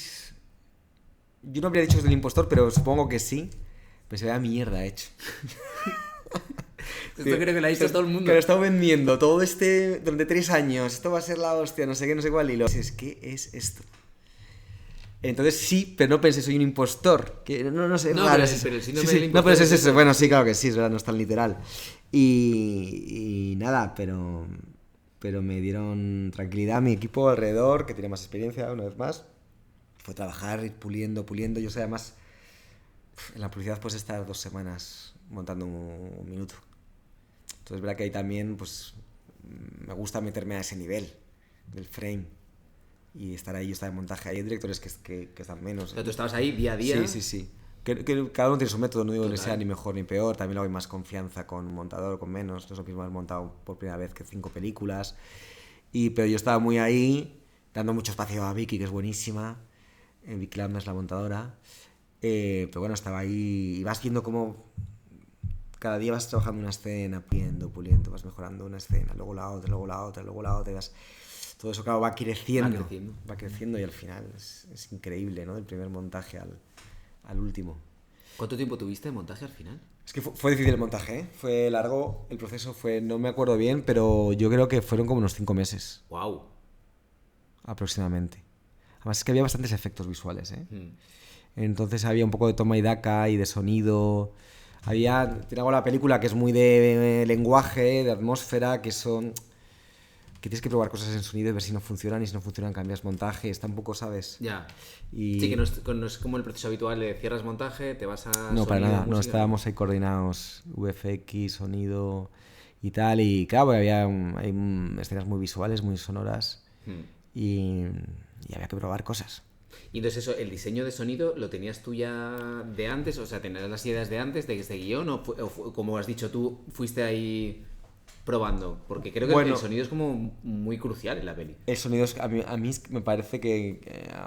Yo no habría dicho que es del impostor, pero supongo que sí. Pero se vea mierda hecho. Esto creo que lo ha visto todo el mundo. Que lo he estado vendiendo todo durante 3 años. Esto va a ser la hostia, no sé qué, no sé cuál. Y es que es esto. Entonces sí, pero no pensé, soy un impostor. Que no sé, no, raro. Pero el síndrome sí, del no, impostor pero es es eso. eso. Bueno, sí, claro que sí, es verdad, no es tan literal. Y nada, pero me dieron tranquilidad. Mi equipo alrededor, que tiene más experiencia, una vez más, fue trabajar, ir puliendo. Yo sé, además, en la publicidad puedes estar 2 semanas montando un minuto. Entonces, es verdad que ahí también, pues, me gusta meterme a ese nivel del frame y estar ahí. Yo estaba en montaje. Hay directores que están menos. O sea, tú estabas ahí día a día. Sí. Que cada uno tiene su método, no digo que Total. sea ni mejor ni peor. También luego hay más confianza con un montador o con menos. No es lo mismo haber montado por primera vez que 5 películas. Pero yo estaba muy ahí, dando mucho espacio a Vicky, que es buenísima. Vicky Lama es la montadora. Pero bueno, estaba ahí y vas viendo cómo cada día vas trabajando una escena, puliendo, vas mejorando una escena, luego la otra, y vas... Todo eso, claro, va creciendo y al final es increíble, ¿no? Del primer montaje al último. ¿Cuánto tiempo tuviste de montaje al final? Es que fue difícil el montaje, ¿eh? Fue largo, el proceso fue, no me acuerdo bien, pero yo creo que fueron como unos 5 meses. ¡Wow! Aproximadamente. Además es que había bastantes efectos visuales, ¿eh? Entonces había un poco de toma y daca y de sonido. Tiene algo la película que es muy de lenguaje, de atmósfera, que tienes que probar cosas en sonido y ver si no funcionan, y si no funcionan cambias montaje, está un poco, ¿sabes? Ya. Y... Sí, que no es como el proceso habitual de cierras montaje, te vas a... No, para nada, música, no estábamos ahí coordinados, VFX, sonido y tal, y claro, hay escenas muy visuales, muy sonoras, y había que probar cosas. Y entonces eso, el diseño de sonido, ¿lo tenías tú ya de antes? O sea, ¿tenías las ideas de antes de este guión? ¿O como has dicho tú, fuiste ahí probando? Porque creo que el sonido es como muy crucial en la peli. El sonido a mí me parece que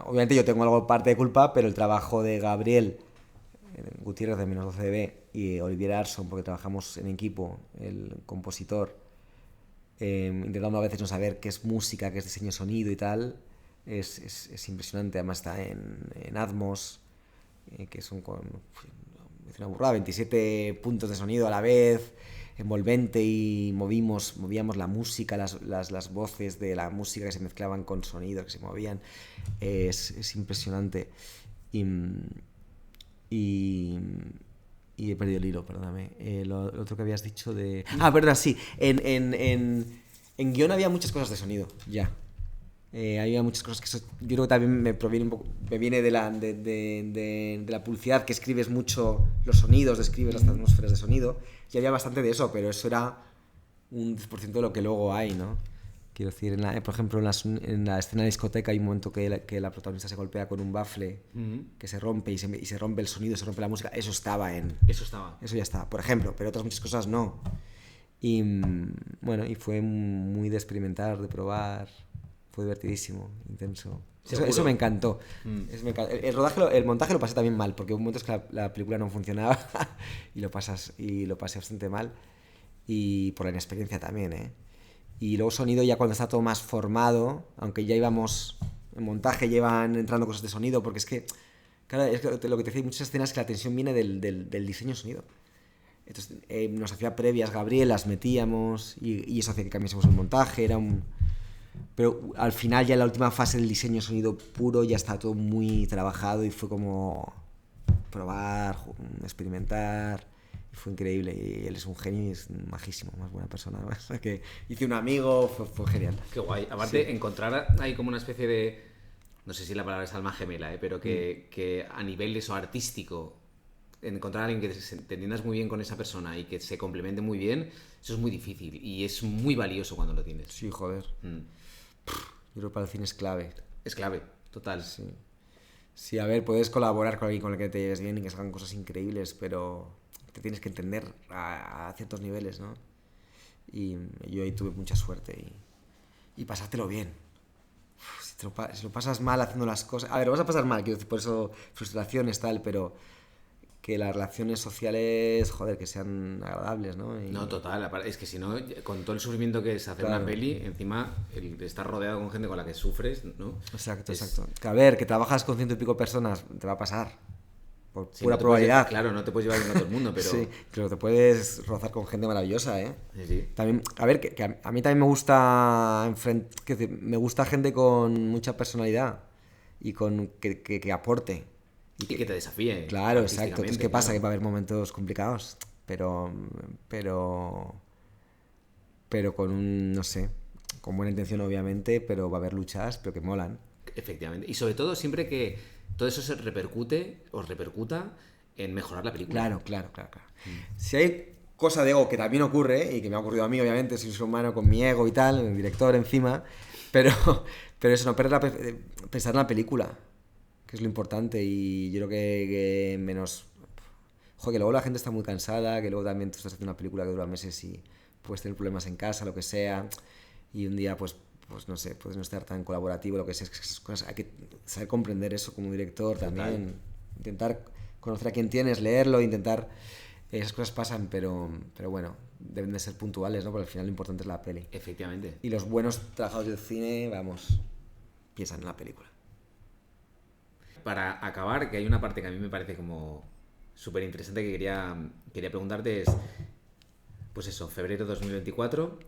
obviamente yo tengo algo parte de culpa, pero el trabajo de Gabriel Gutiérrez de Menos 12B y Olivier Arson, porque trabajamos en equipo, el compositor, intentando a veces no saber qué es música, qué es diseño de sonido y tal, es impresionante. Además está en Atmos, que son es una burrada, 27 puntos de sonido a la vez, envolvente, y movíamos la música, las voces de la música que se mezclaban con sonidos que se movían. Es impresionante. Y he perdido el hilo, perdóname. Lo otro que habías dicho de... verdad, sí. En guión había muchas cosas de sonido, ya. Había muchas cosas que yo creo que también me viene de la publicidad, que escribes mucho los sonidos, describes las atmósferas de sonido, y había bastante de eso, pero eso era un 10% de lo que luego hay, ¿no? Quiero decir, por ejemplo, en la escena de discoteca hay un momento que la protagonista se golpea con un bafle que se rompe y se rompe el sonido, se rompe la música. Eso ya estaba, por ejemplo, pero otras muchas cosas no. Y bueno, y fue muy de experimentar, de probar. Fue divertidísimo, intenso. Eso me encantó. El rodaje, el montaje lo pasé también mal, porque hubo momentos que la película no funcionaba y lo pasé bastante mal. Y por la inexperiencia también, ¿eh? Y luego sonido, ya cuando está todo más formado, aunque ya íbamos en montaje, llevan entrando cosas de sonido, porque es que, claro, es lo que te decía, hay muchas escenas que la tensión viene del diseño de sonido. Entonces nos hacía previas Gabriel, las metíamos, y eso hacía que cambiásemos el montaje, pero al final, ya en la última fase del diseño de sonido puro, ya está todo muy trabajado y fue como probar, experimentar. Y fue increíble, y él es un genio y es majísimo, más buena persona. O sea, que hice un amigo, fue genial. Qué guay. Aparte, sí. Encontrar ahí como una especie de, no sé si la palabra es alma gemela, pero que a nivel eso artístico, encontrar a alguien que te entiendas muy bien con esa persona y que se complemente muy bien, eso es muy difícil y es muy valioso cuando lo tienes. Sí, joder. Yo creo que para el cine es clave. Es clave, total. Sí. Sí, a ver, puedes colaborar con alguien con el que te lleves bien y que salgan cosas increíbles, pero te tienes que entender a ciertos niveles, ¿no? Y yo ahí tuve mucha suerte y pasártelo bien. si lo pasas mal haciendo las cosas... A ver, lo vas a pasar mal, quiero decir, por eso frustraciones, tal, pero que las relaciones sociales, joder, que sean agradables, ¿no? No, total, es que si no, con todo el sufrimiento que es hacer una peli, encima el estar rodeado con gente con la que sufres, ¿no? Exacto. Que a ver, que trabajas con 100 y pico personas, te va a pasar. Por pura no probabilidad. Claro, no te puedes llevar bien a todo el mundo, pero... Sí, pero te puedes rozar con gente maravillosa, ¿eh? Sí. También, a ver, que a mí también me gusta me gusta gente con mucha personalidad y con que aporte. Y que te desafíe. Claro, exacto. ¿Qué pasa? Claro. Que va a haber momentos complicados, pero con un, no sé, con buena intención obviamente, pero va a haber luchas, pero que molan. Efectivamente. Y sobre todo siempre que todo eso se repercuta en mejorar la película. Claro. Si hay cosa de ego que también ocurre, y que me ha ocurrido a mí, obviamente, soy un ser humano con mi ego y tal, el director encima, pero eso, no perder pensar en la película, que es lo importante, y yo creo que menos... Joder, que luego la gente está muy cansada, que luego también tú estás haciendo una película que dura meses y puedes tener problemas en casa, lo que sea, y un día pues no sé, puedes no estar tan colaborativo, lo que sea, esas cosas, hay que saber comprender eso como director. Total. También, intentar conocer a quién tienes, leerlo, intentar... Esas cosas pasan, pero bueno, deben de ser puntuales, ¿no? Porque al final lo importante es la peli. Efectivamente. Y los buenos trabajadores del cine, vamos, piensan en la película. Para acabar, que hay una parte que a mí me parece como súper interesante que quería preguntarte es, pues eso, febrero 2024.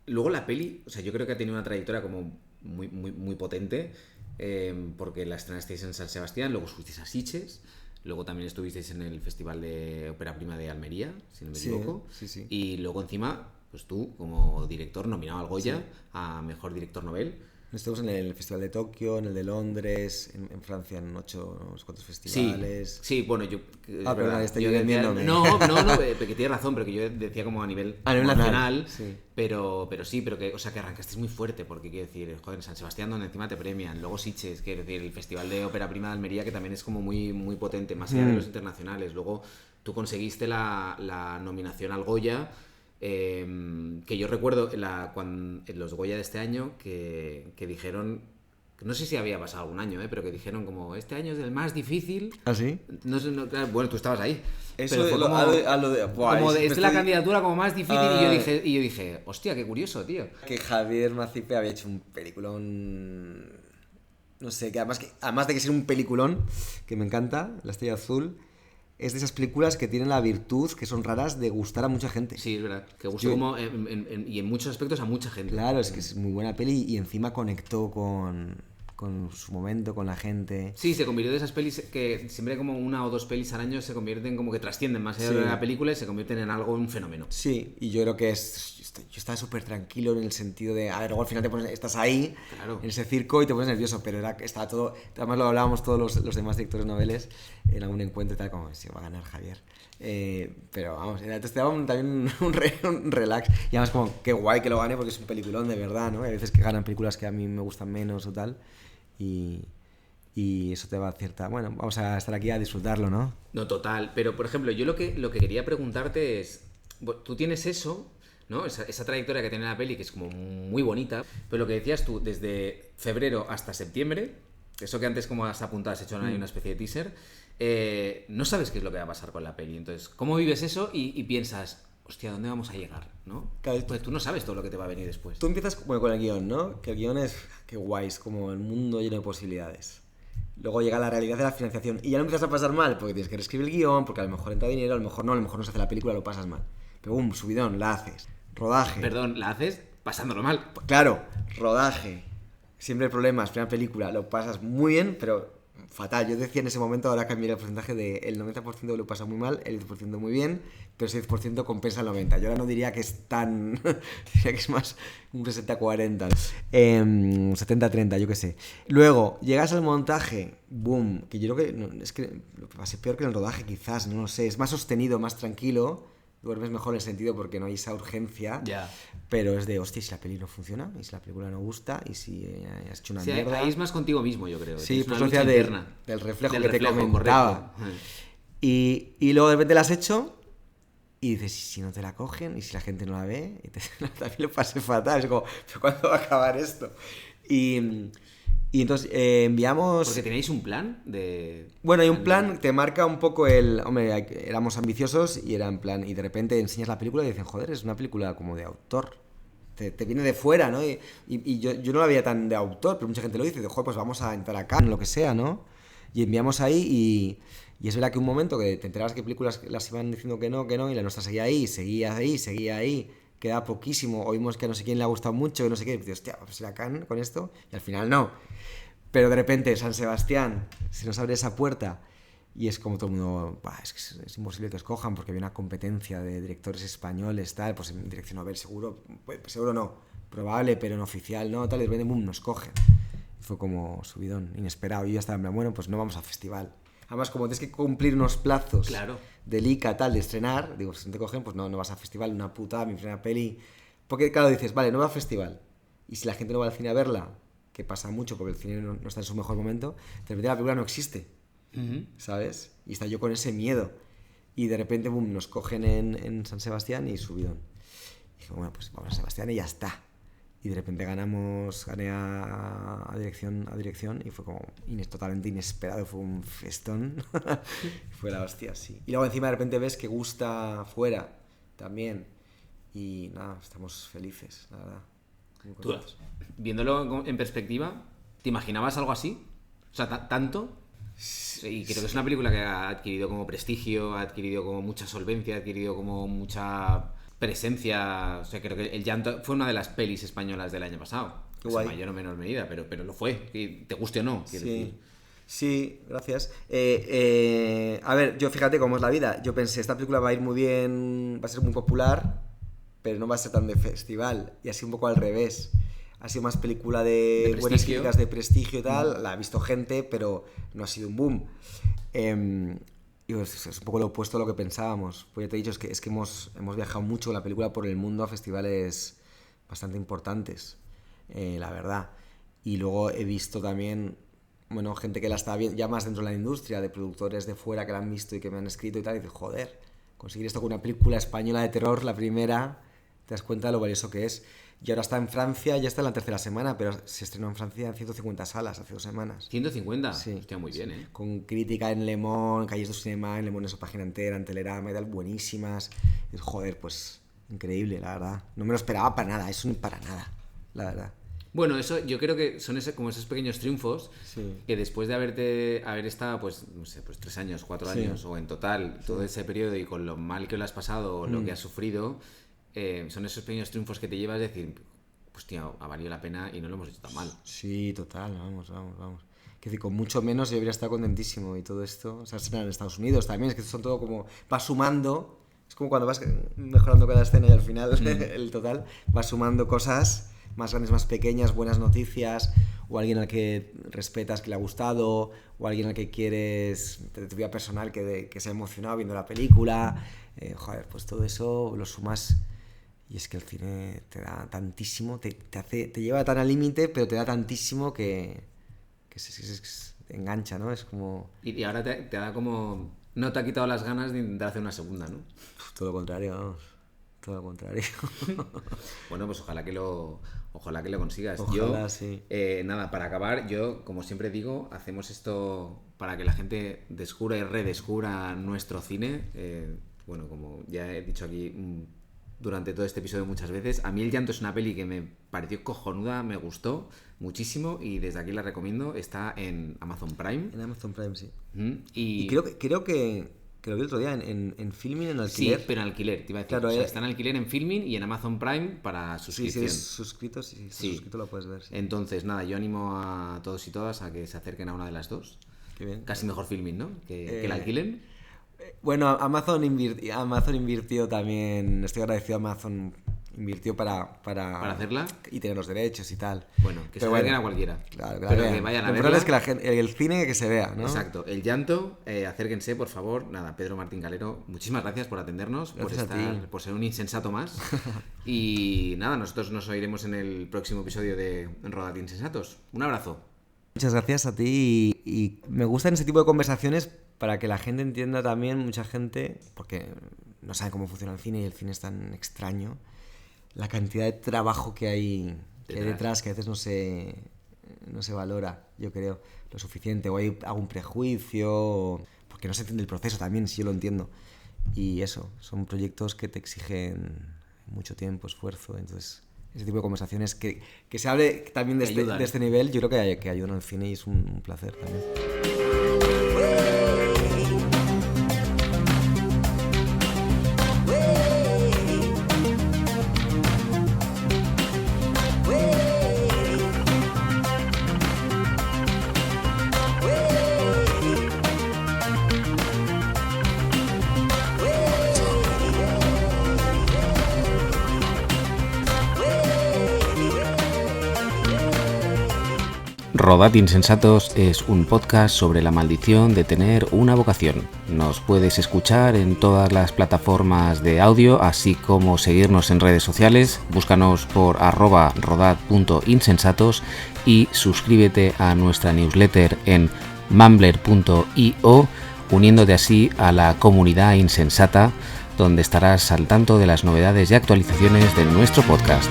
Luego la peli, o sea, yo creo que ha tenido una trayectoria como muy potente, porque la estrenasteis en San Sebastián, luego fuisteis a Sitges, luego también estuvisteis en el Festival de Ópera Prima de Almería, si no me equivoco. Sí. Y luego encima, pues tú, como director, nominado al Goya a Mejor Director Novel. Estuvimos en el Festival de Tokio, en el de Londres, en Francia en unos cuantos festivales. Sí, bueno, yo... perdón, yo decía, no, que tienes razón, pero que yo decía como a nivel nacional, sí. pero que, o sea, que arrancaste muy fuerte, porque quiero decir, joder, en San Sebastián donde encima te premian, luego Sitges, quiero decir, el Festival de Ópera Prima de Almería, que también es como muy potente, más allá de los internacionales. Luego tú conseguiste la nominación al Goya, que yo recuerdo en los Goya de este año que dijeron, no sé si había pasado algún año, pero que dijeron como este año es el más difícil. ¿Ah, sí? No sé, claro, bueno, tú estabas ahí. Eso pero fue como esta es la candidatura como más difícil. Y yo dije, hostia, qué curioso, tío. Que Javier Macipe había hecho un peliculón, no sé, que además de que sea un peliculón, que me encanta, La Estrella Azul, es de esas películas que tienen la virtud, que son raras, de gustar a mucha gente. Sí, es verdad. Que gustó como y en muchos aspectos a mucha gente. Claro, es que es muy buena peli y encima conectó con su momento, con la gente. Sí, se convirtió de esas pelis que siempre como una o dos pelis al año se convierten como que trascienden más allá de la película y se convierten en algo, un fenómeno. Sí, y yo creo que yo estaba súper tranquilo en el sentido de, a ver, luego al final estás ahí, claro, en ese circo y te pones nervioso, pero estaba todo, además lo hablábamos todos los demás directores noveles en algún encuentro y tal, como si va a ganar Javier. Pero vamos, te daba también un relax y además como, qué guay que lo gane porque es un peliculón de verdad, ¿no? Hay veces que ganan películas que a mí me gustan menos o tal. Y eso te va a cierta... Bueno, vamos a estar aquí a disfrutarlo, ¿no? No, total. Pero, por ejemplo, yo lo que quería preguntarte es... Tú tienes eso, ¿no? Esa trayectoria que tiene la peli, que es como muy bonita, pero lo que decías tú, desde febrero hasta septiembre, eso que antes como has apuntado, has hecho ahí una especie de teaser, no sabes qué es lo que va a pasar con la peli. Entonces, ¿cómo vives eso y piensas... Hostia, ¿dónde vamos a llegar? ¿No? Claro, pues tú no sabes todo lo que te va a venir después. Tú empiezas con el guión, ¿no? Que el guión es, qué guay, es como el mundo lleno de posibilidades. Luego llega la realidad de la financiación y ya no empiezas a pasar mal porque tienes que reescribir el guión, porque a lo mejor entra dinero, a lo mejor no se hace la película, lo pasas mal. Pero subidón, la haces. Rodaje. Perdón, la haces pasándolo mal. Claro, rodaje. Siempre hay problemas, primera película, lo pasas muy bien, pero fatal. Yo decía en ese momento, ahora cambié el porcentaje de el 90% lo pasa muy mal, el 10% muy bien, pero ese 10% compensa el 90%. Yo ahora no diría que es tan... diría que es más un 60-40, 70-30, yo qué sé. Luego, llegas al montaje, boom, que yo creo que... No, es que lo que pasa es peor que en el rodaje quizás, no lo sé. Es más sostenido, más tranquilo, duermes mejor en el sentido porque no hay esa urgencia, pero es de, hostia, si la peli no funciona, y si la película no gusta, y si has hecho una mierda... Ahí es más contigo mismo, yo creo. Sí, es pues una lucha interna. Del reflejo que te comentaba. Correcto. Y luego de repente la has hecho y dices, ¿y si no te la cogen? ¿Y si la gente no la ve? Y también lo pasé fatal, es como, ¿pero cuándo va a acabar esto? Y entonces enviamos... Porque tenéis un plan de... Bueno, hay un plan, te marca un poco el... Hombre, éramos ambiciosos y era en plan... Y de repente enseñas la película y dicen, joder, es una película como de autor. Te viene de fuera, ¿no? Y yo no la veía tan de autor, pero mucha gente lo dice. De, joder, pues vamos a entrar acá, lo que sea, ¿no? Y enviamos ahí y es verdad que un momento que te enterabas que películas las iban diciendo que no, y la nuestra seguía ahí. Queda poquísimo. Oímos que a no sé quién le ha gustado mucho, que no sé qué. Y dices, hostia, vamos a ir a Cannes con esto. Y al final no. Pero de repente San Sebastián se nos abre esa puerta y es como todo el mundo, es que es imposible que escojan porque había una competencia de directores españoles, tal, pues en dirección a ver, seguro no, probable, pero en oficial no, tal, y de repente, boom, nos cogen. Fue como subidón, inesperado. Y yo ya estaba en plan, bueno, pues no vamos a festival. Además, como tienes que cumplir unos plazos del ICA, tal, de estrenar, digo, si no te cogen, pues no vas a festival, una puta, mi primera peli. Porque, claro, dices, vale, no va a festival. Y si la gente no va al cine a verla, que pasa mucho porque el cine no está en su mejor momento, de repente la película no existe, ¿sabes? Y está yo con ese miedo. Y de repente, boom, nos cogen en San Sebastián y subidón. Y dije, bueno, pues vamos a San Sebastián y ya está. Y de repente gané a dirección y fue como totalmente inesperado, fue un festón. Fue la hostia, sí. Y luego encima de repente ves que gusta fuera también. Y nada, estamos felices, la verdad. Tú, viéndolo en perspectiva, ¿te imaginabas algo así? O sea, ¿tanto? Y creo que es una película que ha adquirido como prestigio, ha adquirido como mucha solvencia, ha adquirido como mucha presencia. O sea, creo que El Llanto fue una de las pelis españolas del año pasado. En mayor o menor medida, pero lo fue. Te guste o no, quiero decir. Sí, gracias. A ver, yo fíjate cómo es la vida. Yo pensé, esta película va a ir muy bien, va a ser muy popular, pero no va a ser tan de festival. Y así un poco al revés. Ha sido más película de buenas críticas, de prestigio y tal. La ha visto gente, pero no ha sido un boom. Y es un poco lo opuesto a lo que pensábamos. Pues ya te he dicho, es que hemos viajado mucho con la película por el mundo a festivales bastante importantes, la verdad. Y luego he visto también, bueno, gente que la está viendo, ya más dentro de la industria, de productores de fuera que la han visto y que me han escrito y tal, y dices, joder, conseguir esto con una película española de terror, la primera, te das cuenta de lo valioso que es. Y ahora está en Francia, ya está en la tercera semana, pero se estrenó en Francia en 150 salas hace 2 semanas. ¿150? Sí. Hostia, muy bien, ¿eh? Con crítica en Le Monde, Calles du Cinema, en Le Monde en su página entera, en Telerama y tal, buenísimas. Y, joder, pues increíble, la verdad. No me lo esperaba para nada, eso ni para nada, la verdad. Bueno, eso yo creo que son como esos pequeños triunfos que después de haber estado, pues, no sé, pues 3 años, 4 años, o en total, todo ese periodo y con lo mal que lo has pasado o lo que has sufrido, son esos pequeños triunfos que te llevas a decir, pues tío, ha valido la pena y no lo hemos hecho tan mal. Sí, total, vamos. Que decir, con mucho menos yo habría estado contentísimo y todo esto. O sea, en Estados Unidos también, es que son todo como, va sumando, es como cuando vas mejorando cada escena y al final el total va sumando cosas más grandes, más pequeñas, buenas noticias, o alguien al que respetas que le ha gustado, o alguien al que quieres, de tu vida personal, que se ha emocionado viendo la película. Joder, pues todo eso lo sumas. Y es que el cine te da tantísimo, te lleva tan al límite, pero te da tantísimo que te engancha, ¿no? Es como... Y ahora te da como... No te ha quitado las ganas de intentar hacer una segunda, ¿no? Todo lo contrario, vamos. Todo lo contrario. Bueno, pues ojalá que lo consigas. Ojalá, sí. Nada, para acabar, yo, como siempre digo, hacemos esto para que la gente descubra y redescubra nuestro cine. Bueno, como ya he dicho aquí durante todo este episodio muchas veces, a mí El Llanto es una peli que me pareció cojonuda, me gustó muchísimo y desde aquí la recomiendo. Está en Amazon Prime. En Amazon Prime, sí. Y creo que lo vi el otro día en Filmin, en alquiler. Sí, pero en alquiler, te iba a decir. Claro, o sea, está en alquiler en Filmin y en Amazon Prime para suscripción. Sí, si eres suscrito, suscrito lo puedes ver. Sí. Entonces, nada, yo animo a todos y todas a que se acerquen a una de las dos. Qué bien. Casi mejor Filmin, ¿no? Que la alquilen. Bueno, Amazon invirtió también, estoy agradecido a Amazon, invirtió para hacerla y tener los derechos y tal. Bueno, que se acerquen a cualquiera. Claro, pero que vayan a verla. Lo importante es que la gente, el cine que se vea, ¿no? Exacto. El Llanto, acérquense, por favor. Nada, Pedro Martín Galero, muchísimas gracias por atendernos, por ser un insensato más. Y nada, nosotros nos oiremos en el próximo episodio de Rodad Insensatos. Un abrazo. Muchas gracias a ti y me gustan ese tipo de conversaciones para que la gente entienda también, mucha gente, porque no sabe cómo funciona el cine y el cine es tan extraño, la cantidad de trabajo que hay detrás, que a veces valora, yo creo, lo suficiente, o hay algún prejuicio, porque no se entiende el proceso también, si yo lo entiendo. Y eso, son proyectos que te exigen mucho tiempo, esfuerzo, entonces ese tipo de conversaciones que se hable también de este nivel, yo creo que ayudan al cine y es un placer también. Rodad Insensatos es un podcast sobre la maldición de tener una vocación. Nos puedes escuchar en todas las plataformas de audio, así como seguirnos en redes sociales. Búscanos por @rodad.insensatos y suscríbete a nuestra newsletter en mumbler.io, uniéndote así a la comunidad insensata, donde estarás al tanto de las novedades y actualizaciones de nuestro podcast.